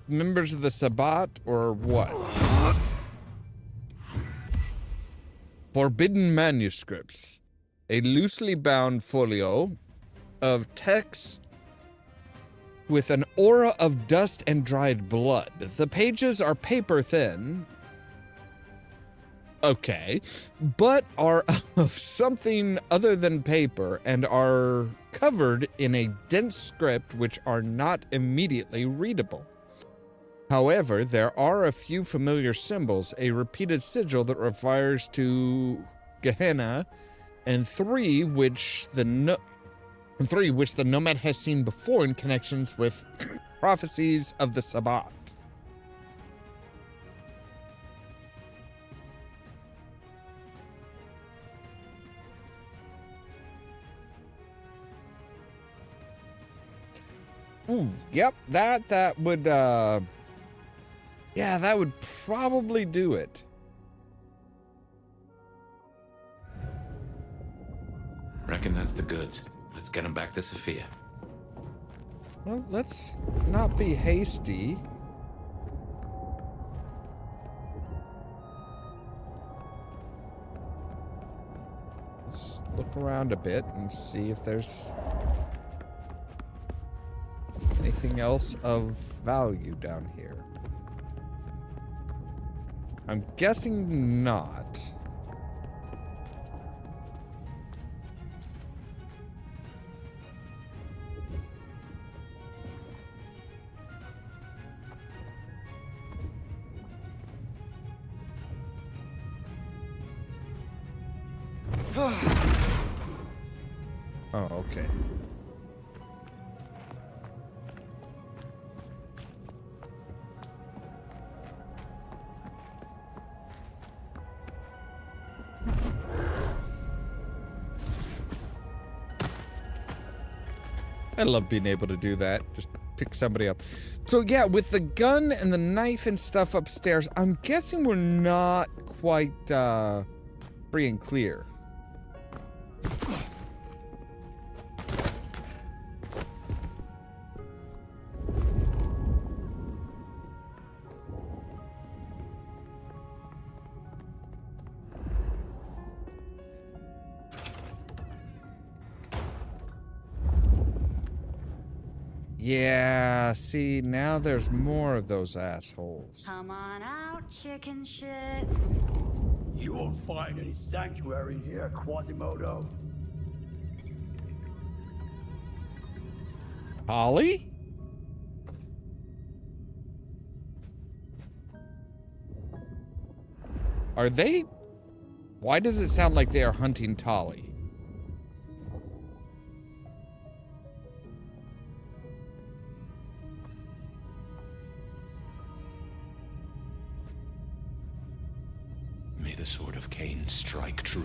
members of the Sabbat or what? Forbidden Manuscripts. A loosely bound folio of text with an aura of dust and dried blood. The pages are paper thin. Okay, but are of something other than paper and are covered in a dense script which are not immediately readable. However, there are a few familiar symbols, a repeated sigil that refers to Gehenna, and three which the nomad has seen before in connections with prophecies of the Sabbat. Ooh, yep, that would, yeah, that would probably do it. Reckon that's the goods. Let's get them back to Sophia. Well, let's not be hasty. Let's look around a bit and see if there's anything else of value down here. I'm guessing not. Oh, okay. I love being able to do that. Just pick somebody up. So yeah, with the gun and the knife and stuff upstairs, I'm guessing we're not quite free and clear. Yeah, see, now there's more of those assholes. Come on out, chicken shit. You won't find any sanctuary here, Quasimodo. Holly? Are they? Why does it sound like they are hunting Tali? May the sword of Cain strike true.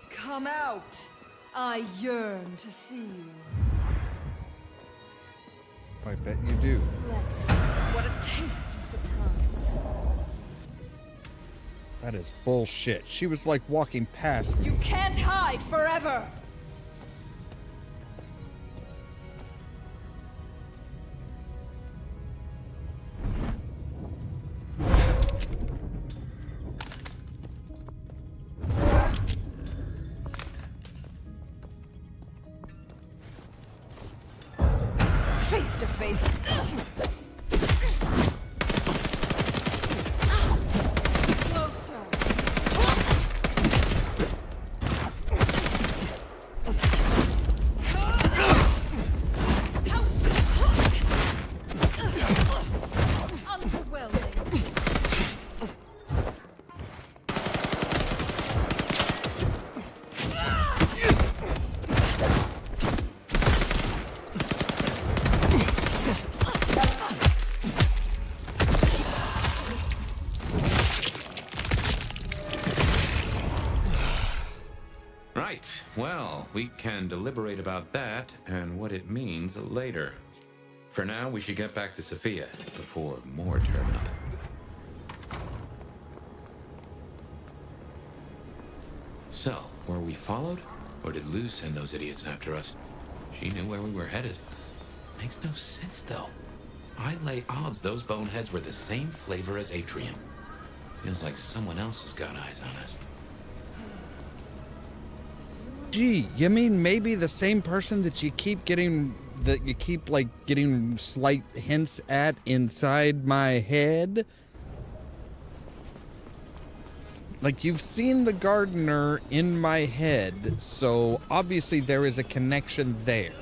Come out. I yearn to see you. I bet you do. Let's see. What a tasty surprise. That is bullshit. She was like walking past me. You can't hide forever! Face to face. Closer. How underwhelming. Right. Well, we can deliberate about that and what it means later. For now, we should get back to Sophia before more turn up. So, were we followed? Or did Lou send those idiots after us? She knew where we were headed. Makes no sense, though. I lay odds those boneheads were the same flavor as Atrium. Feels like someone else has got eyes on us. Gee, you mean maybe the same person that you keep getting slight hints at inside my head? Like, you've seen the gardener in my head, so obviously there is a connection there.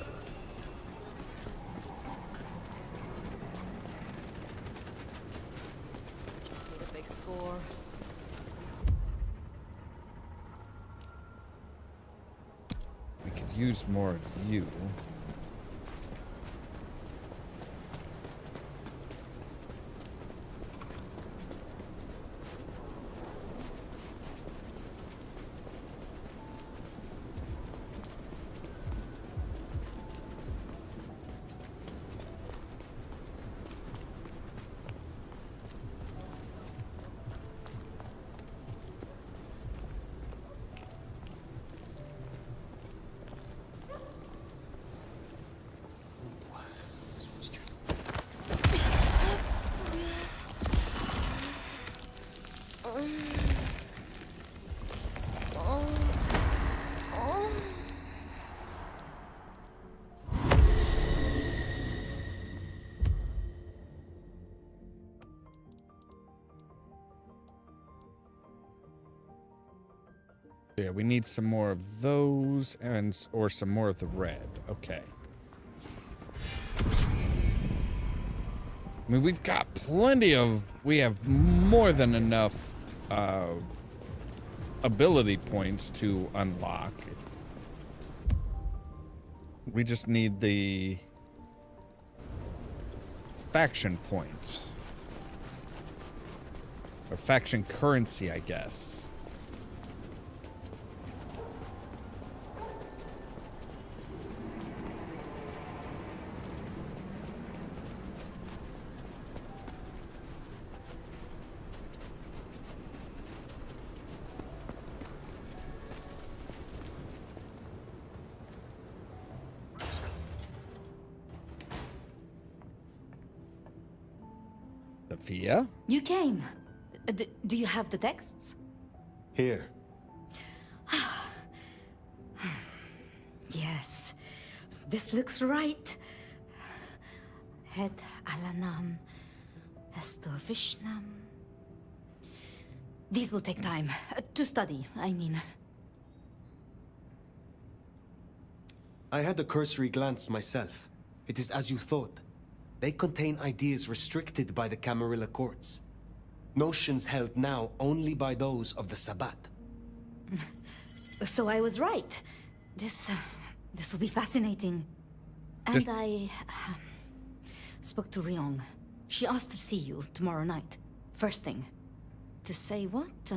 Just need a big score. We could use more of you. Yeah, we need some more of those or some more of the red. Okay. I mean, we have more than enough ability points to unlock. We just need the faction points. Or faction currency, I guess. Sophia? You came. Do you have the texts? Here. Yes. This looks right. Het Alanam Estovishnam. These will take time. To study, I mean. I had a cursory glance myself. It is as you thought. They contain ideas restricted by the Camarilla courts. Notions held now only by those of the Sabbat. So I was right. This will be fascinating. And I spoke to Ryong. She asked to see you tomorrow night. First thing. To say what?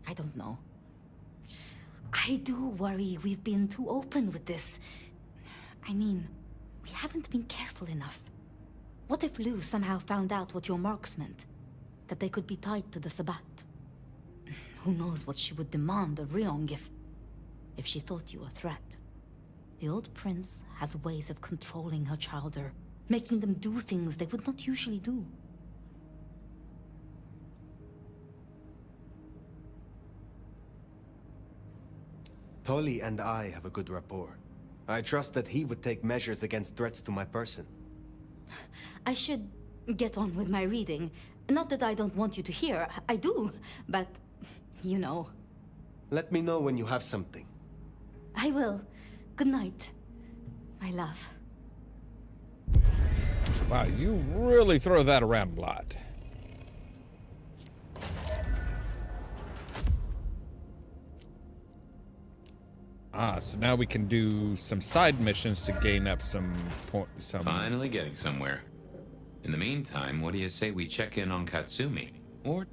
I don't know. I do worry we've been too open with this. I mean, we haven't been careful enough. What if Lou somehow found out what your marks meant? That they could be tied to the Sabbat? Who knows what she would demand of Ryong if she thought you a threat. The old prince has ways of controlling her childer, making them do things they would not usually do. Tolly and I have a good rapport. I trust that he would take measures against threats to my person. I should get on with my reading. Not that I don't want you to hear, I do, but you know. Let me know when you have something. I will. Good night, my love. Wow, you really throw that around a lot. Ah, so now we can do some side missions to gain up some points. Finally getting somewhere. In the meantime, what do you say we check in on Katsumi? Or...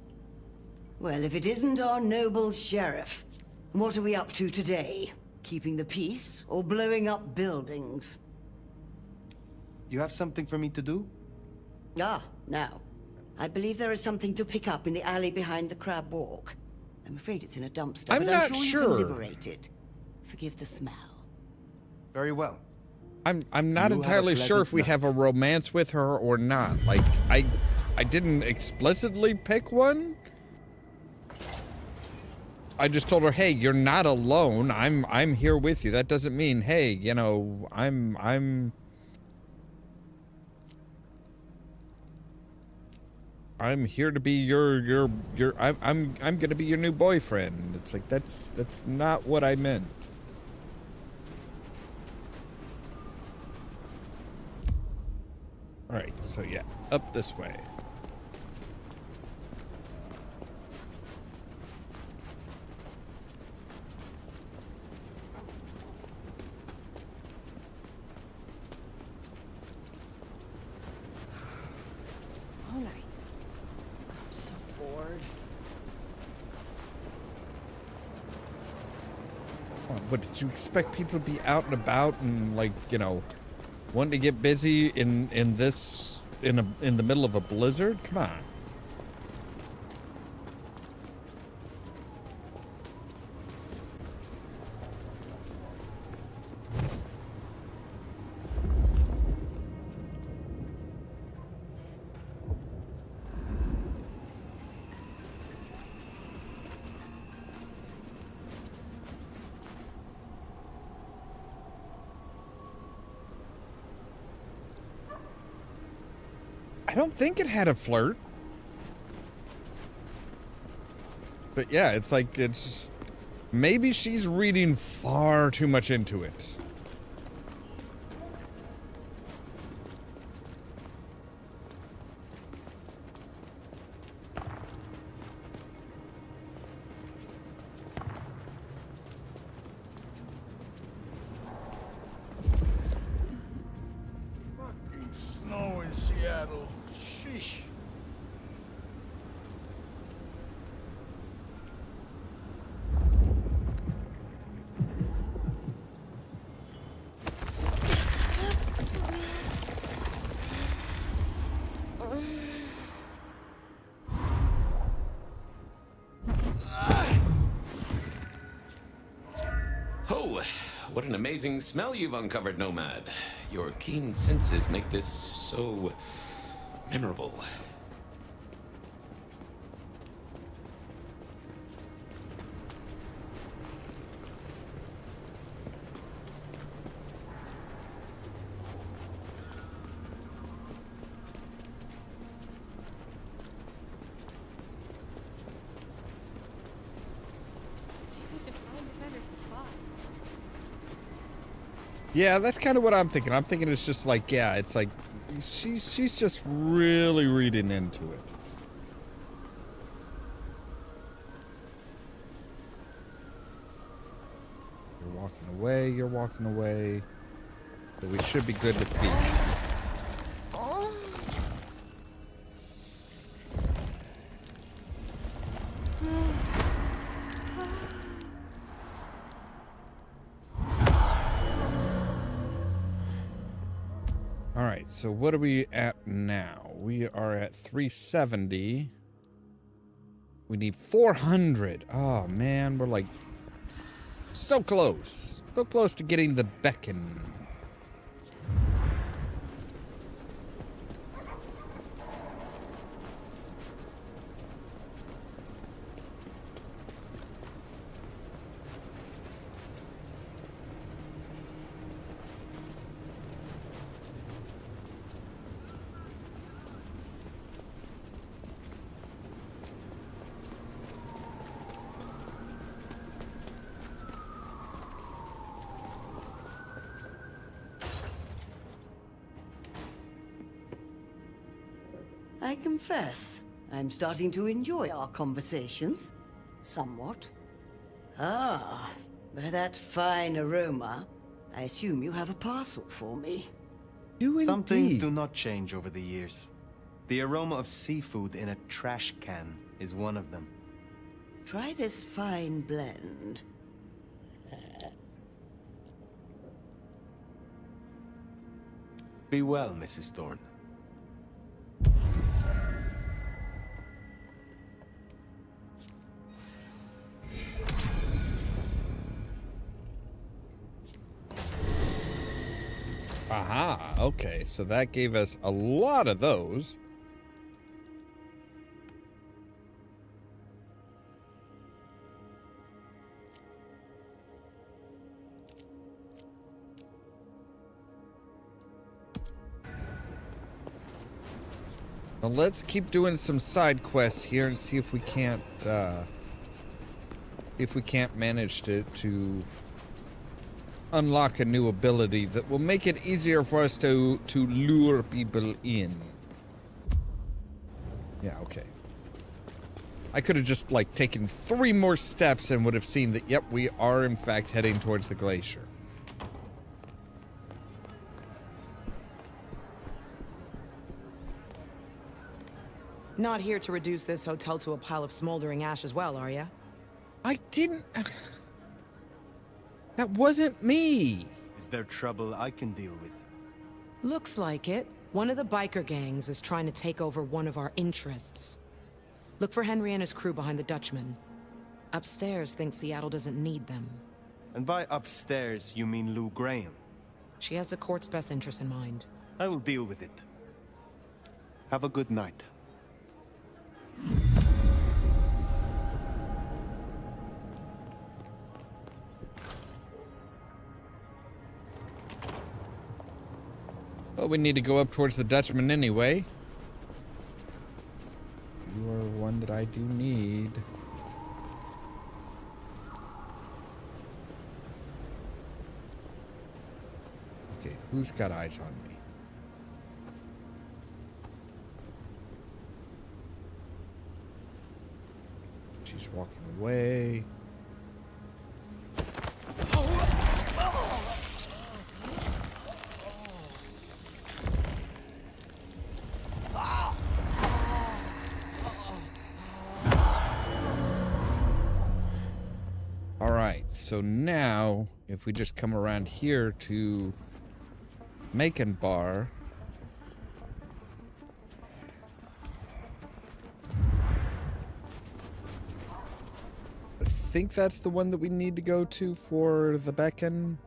Well, if it isn't our noble sheriff, what are we up to today? Keeping the peace or blowing up buildings? You have something for me to do? Ah, now. I believe there is something to pick up in the alley behind the Crab Walk. I'm afraid it's in a dumpster, I'm but not I'm sure you sure. can liberate it. Forgive the smell. Very well. I'm not entirely sure if we have a romance with her or not. Like, I didn't explicitly pick one. I just told her, "Hey, you're not alone. I'm here with you." That doesn't mean, "Hey, you know, I'm here to be your I'm gonna be your new boyfriend." It's like that's not what I meant. All right, so yeah, up this way. All right. I'm so bored. What did you expect people to be out and about and, like, you know, wanting to get busy in the middle of a blizzard? Come on. I don't think it had a flirt. But yeah, it's like, it's just, maybe she's reading far too much into it. Snow in Seattle. Sheesh. Oh, what an amazing smell you've uncovered, Nomad. Your keen senses make this so memorable. Yeah, that's kind of what I'm thinking. I'm thinking it's just like, yeah, it's like she's just really reading into it. You're walking away, you're walking away. So we should be good to feed. All right, So what are we at now? We are at 370. We need 400. Oh, man. We're like so close. So close to getting the beacon. I confess, I'm starting to enjoy our conversations. Somewhat. Ah, by that fine aroma, I assume you have a parcel for me. Some things do not change over the years. The aroma of seafood in a trash can is one of them. Try this fine blend. Be well, Mrs. Thorne. Aha, okay, so that gave us a lot of those. Well, let's keep doing some side quests here and see if we can't manage to unlock a new ability that will make it easier for us to lure people in. Yeah, okay. I could have just, like, taken 3 more steps and would have seen that, yep, we are, in fact, heading towards the glacier. Not here to reduce this hotel to a pile of smoldering ash as well, are ya? I didn't... That wasn't me! Is there trouble I can deal with? Looks like it. One of the biker gangs is trying to take over one of our interests. Look for Henry and his crew behind the Dutchman. Upstairs thinks Seattle doesn't need them. And by upstairs, you mean Lou Graham? She has the court's best interests in mind. I will deal with it. Have a good night. Well, we need to go up towards the Dutchman anyway. You are one that I do need. Okay, who's got eyes on me? She's walking away. So now, if we just come around here to Macon Bar, I think that's the one that we need to go to for the beacon.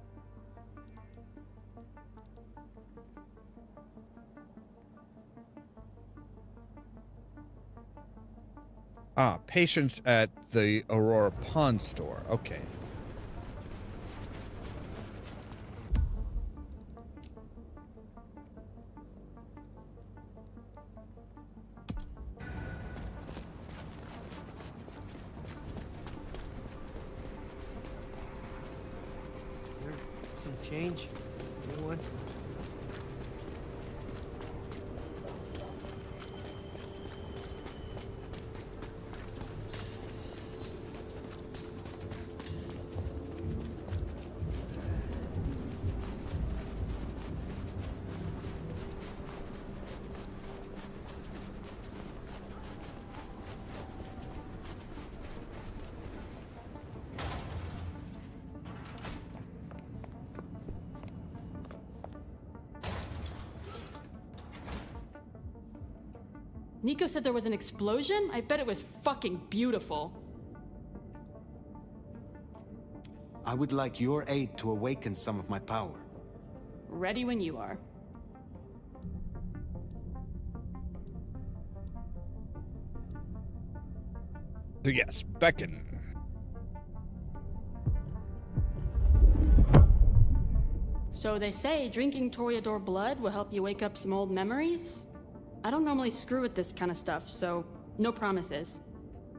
Ah, patience at the Aurora Pawn Store. Okay. Some change? Anyone? Nico said there was an explosion? I bet it was fucking beautiful. I would like your aid to awaken some of my power. Ready when you are. So yes, beckon. So they say drinking Toreador blood will help you wake up some old memories? I don't normally screw with this kind of stuff, so no promises.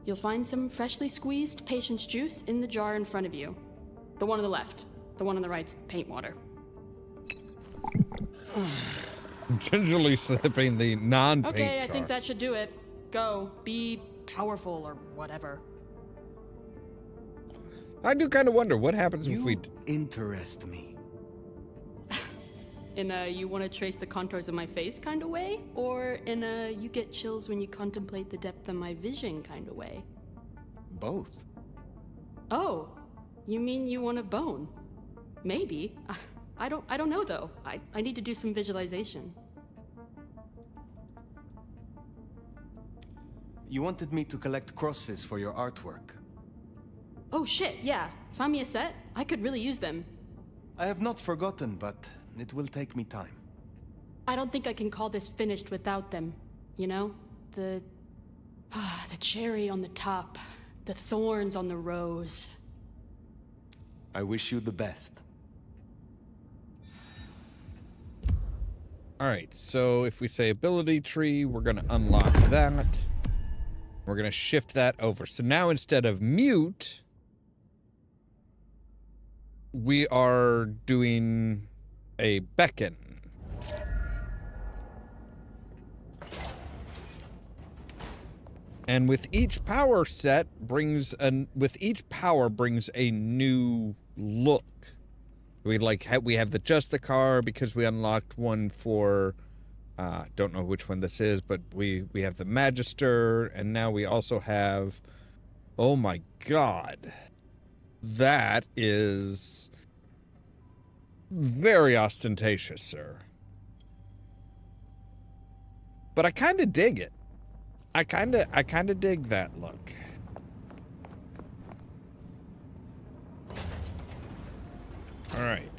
You'll find some freshly squeezed patience juice in the jar in front of you. The one on the left. The one on the right's paint water. Gingerly sipping the non-paint Okay, I jar. think that should do it. Go. Be powerful or whatever. I do kind of wonder what happens if we... interest me. In a you want to trace the contours of my face kind of way? Or in a you get chills when you contemplate the depth of my vision kind of way? Both. Oh, you mean you want a bone? Maybe. I don't know though. I need to do some visualization. You wanted me to collect crosses for your artwork. Oh shit, yeah. Find me a set. I could really use them. I have not forgotten, but it will take me time. I don't think I can call this finished without them. You know? The cherry on the top. The thorns on the rose. I wish you the best. Alright, so if we say ability tree, we're going to unlock that. We're going to shift that over. So now instead of mute, we are doing a beckon. And with each power set brings a new look. We have the Justicar because we unlocked one for don't know which one this is, but we have the Magister, and now we also have, oh my god, that is very ostentatious, sir. But I kind of dig it. I kind of dig that look. All right.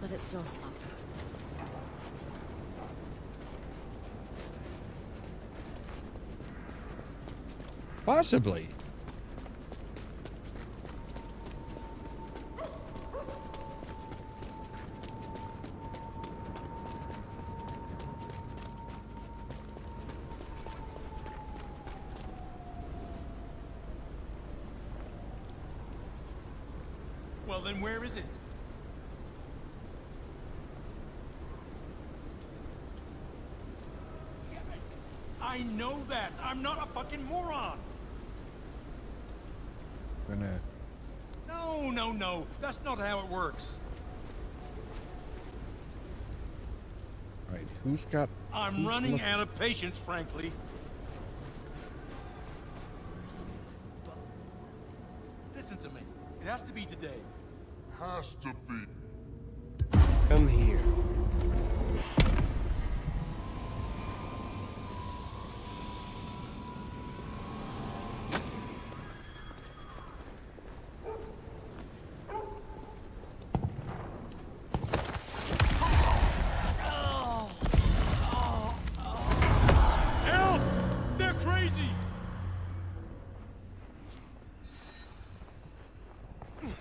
But it still sucks. Possibly. Well, then where is it? I know that. I'm not a fucking moron. No. That's not how it works. All right, who's running out of patience, frankly. But listen to me. It has to be today. Has to be. Come here.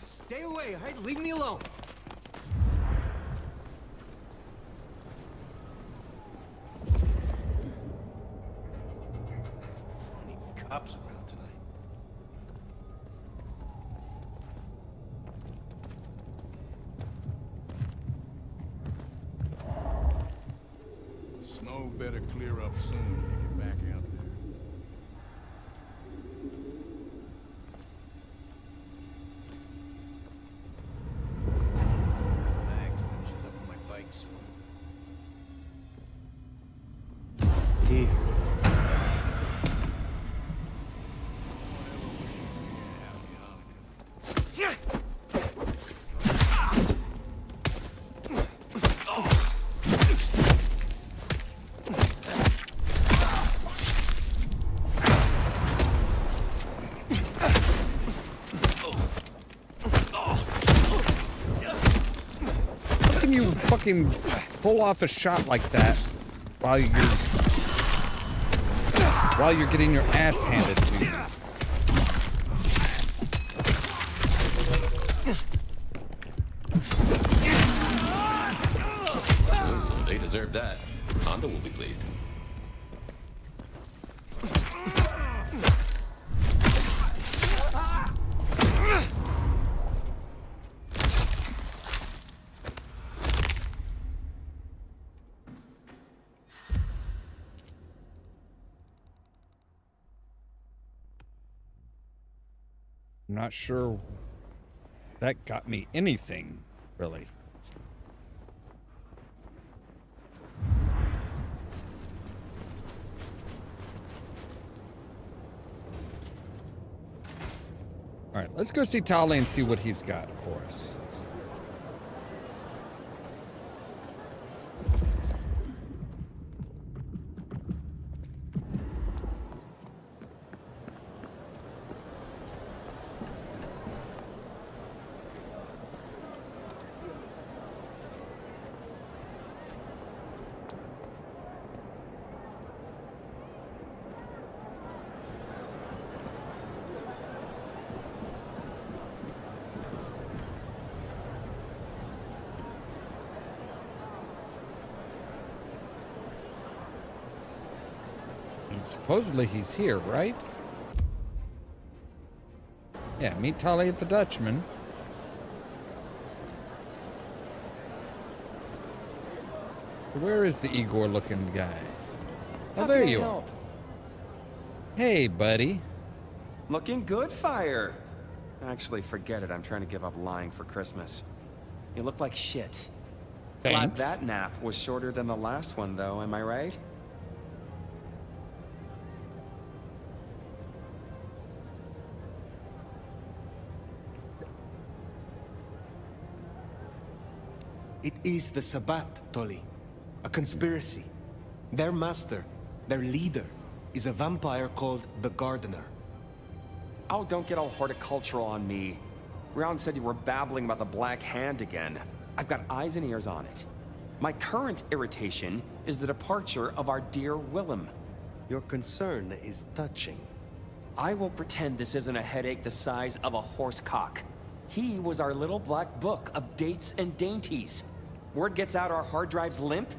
Stay away, leave me alone. Any cops around tonight? Snow better clear up soon when you get back out can you fucking pull off a shot like that while you're getting your ass handed to you? They deserve that. Honda will be pleased. I'm not sure that got me anything, really. All right, let's go see Tali and see what he's got for us. Supposedly he's here, right? Yeah, meet Tali at the Dutchman. Where is the Igor-looking guy? Oh, there you are. Hey, buddy. Looking good, Fire. Actually, forget it. I'm trying to give up lying for Christmas. You look like shit. Glad Thanks. that nap was shorter than the last one, though. Am I right? It is the Sabbat, Tolly. A conspiracy. Their master, their leader, is a vampire called the Gardener. Oh, don't get all horticultural on me. Round said you were babbling about the Black Hand again. I've got eyes and ears on it. My current irritation is the departure of our dear Willem. Your concern is touching. I won't pretend this isn't a headache the size of a horse cock. He was our little black book of dates and dainties. Word gets out our hard drive's limp?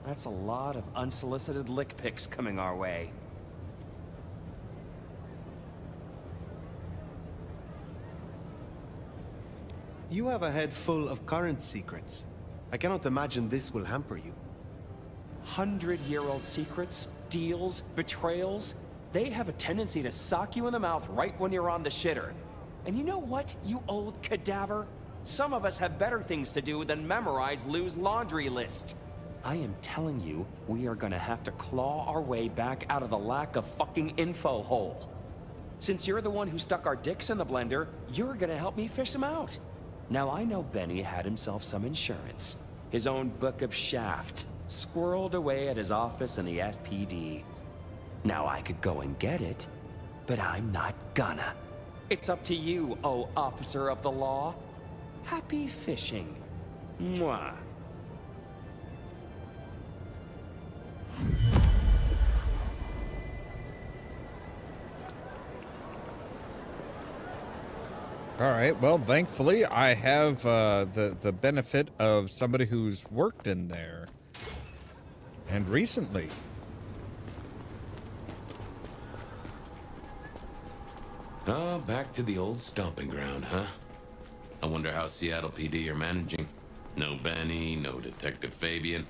That's a lot of unsolicited lick pics coming our way. You have a head full of current secrets. I cannot imagine this will hamper you. 100-year-old secrets, deals, betrayals, they have a tendency to sock you in the mouth right when you're on the shitter. And you know what, you old cadaver? Some of us have better things to do than memorize Lou's laundry list. I am telling you, we are gonna have to claw our way back out of the lack of fucking info hole. Since you're the one who stuck our dicks in the blender, you're gonna help me fish them out. Now I know Benny had himself some insurance. His own book of Shaft, squirreled away at his office in the SPD. Now I could go and get it, but I'm not gonna. It's up to you, oh officer of the law. Happy fishing. Mwah. All right. Well, thankfully, I have the benefit of somebody who's worked in there, and recently. Oh, back to the old stomping ground, huh? I wonder how Seattle PD are managing. No Benny, no Detective Fabian.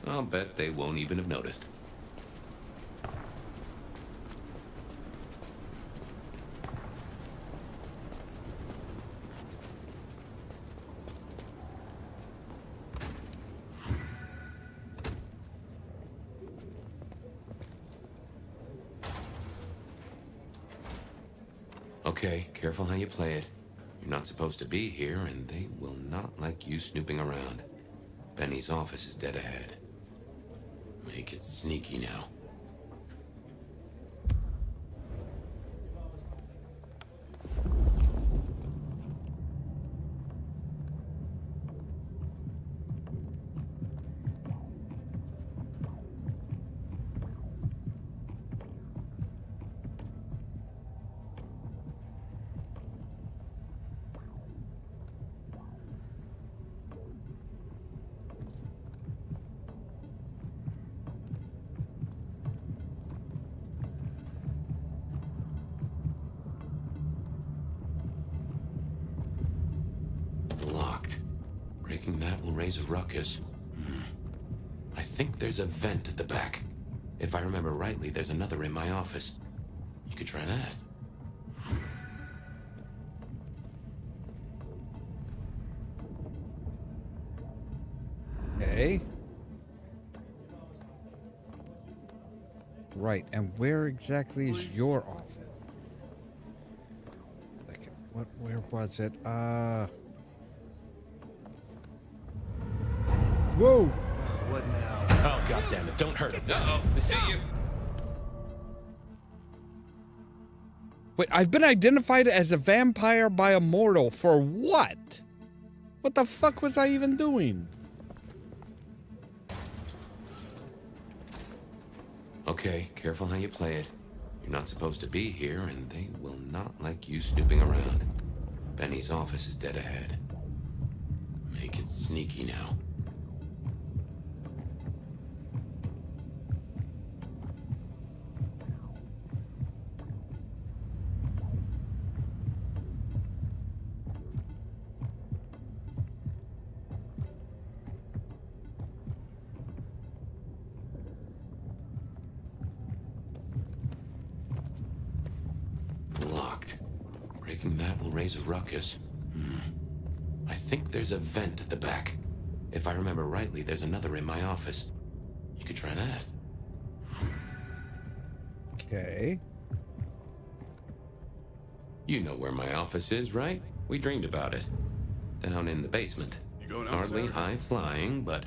I'll bet they won't even have noticed. Okay, careful how you play it. You're not supposed to be here, and they will not like you snooping around. Benny's office is dead ahead. Make it sneaky now. Breaking that will raise a ruckus. I think there's a vent at the back. If I remember rightly, there's another in my office. You could try that. Okay. Right, and where exactly is your office? Where was it? Whoa! What now? Oh, goddammit, don't hurt him. Uh-oh, I see you. Wait, I've been identified as a vampire by a mortal for what? What the fuck was I even doing? Okay, careful how you play it. You're not supposed to be here, and they will not like you snooping around. Benny's office is dead ahead. Make it sneaky now. Locked. Breaking that will raise a ruckus. I think there's a vent at the back. If I remember rightly, there's another in my office. You could try that. Okay. You know where my office is, right? We dreamed about it. Down in the basement. You going Hardly outside? high flying, but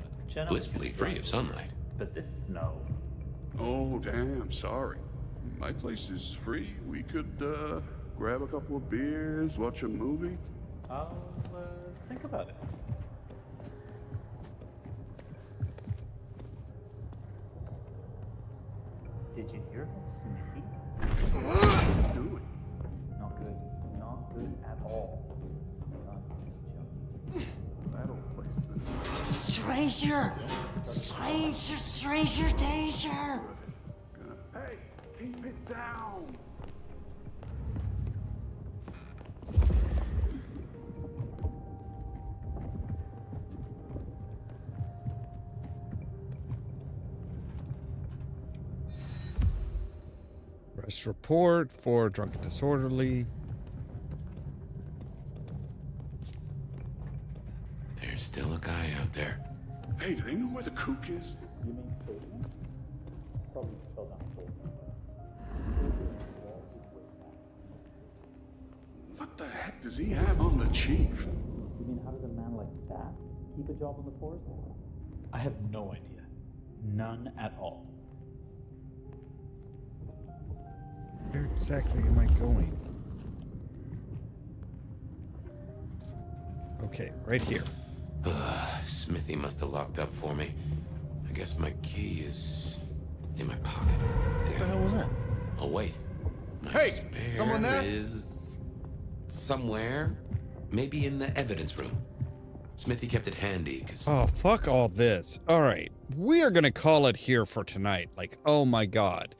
blissfully free of sunlight. But this snow. Oh, damn, sorry. My place is free. We could, grab a couple of beers, watch a movie. I'll, think about it. Did you hear Smithy? What are you doing? Not good. Not good at all. That old place has been... Stranger! Stranger, stranger, danger! Hey, keep it down! Arrest report for drunken disorderly. There's still a guy out there. Hey, do they know where the kook is? You mean Fabian? Probably spelled out for What the heck does he have on the chief? You mean how does a man like that keep a job on the force? I have no idea. None at all. Where exactly am I going? Okay, right here. Smithy must have locked up for me. I guess my key is in my pocket. What the hell was that? Oh, wait. My Hey, spare someone there? is somewhere. Maybe in the evidence room. Smithy kept it handy, because... Oh, fuck all this. All right, we are going to call it here for tonight. Like, oh my God.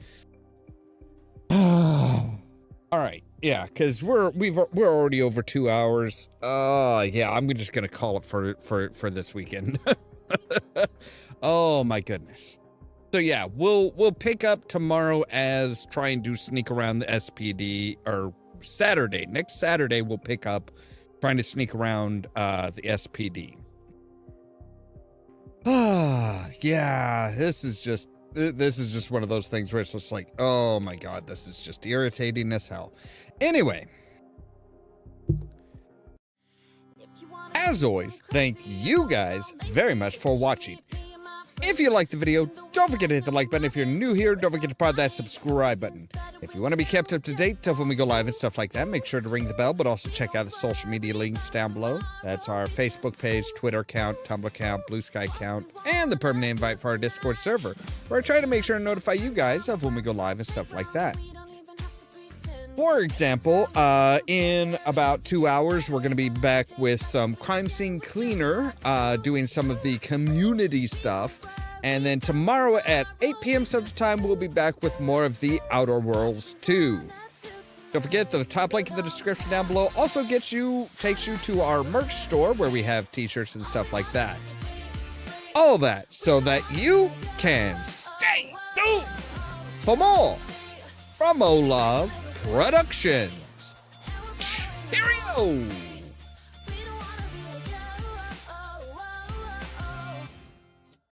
All right, yeah, because we're already over 2 hours. Yeah, I'm just gonna call it for this weekend. Oh my goodness. So yeah, we'll pick up tomorrow as trying to sneak around the SPD, or Saturday. Next Saturday we'll pick up trying to sneak around the SPD. Yeah, this is just one of those things where it's just like, oh my God, this is just irritating as hell. Anyway, as always, thank you guys very much for watching. If you liked the video, don't forget to hit the like button. If you're new here, don't forget to press that subscribe button. If you want to be kept up to date of when we go live and stuff like that, make sure to ring the bell, but also check out the social media links down below. That's our Facebook page, Twitter account, Tumblr account, Blue Sky account, and the permanent invite for our Discord server, where I try to make sure to notify you guys of when we go live and stuff like that. For example, in about 2 hours, we're going to be back with some Crime Scene Cleaner, doing some of the community stuff. And then tomorrow at 8 p.m. Central Time, we'll be back with more of the Outer Worlds 2. Don't forget, the top link in the description down below also takes you to our merch store where we have t-shirts and stuff like that. All that so that you can stay tuned for more from Ollamh Productions. Cheerio!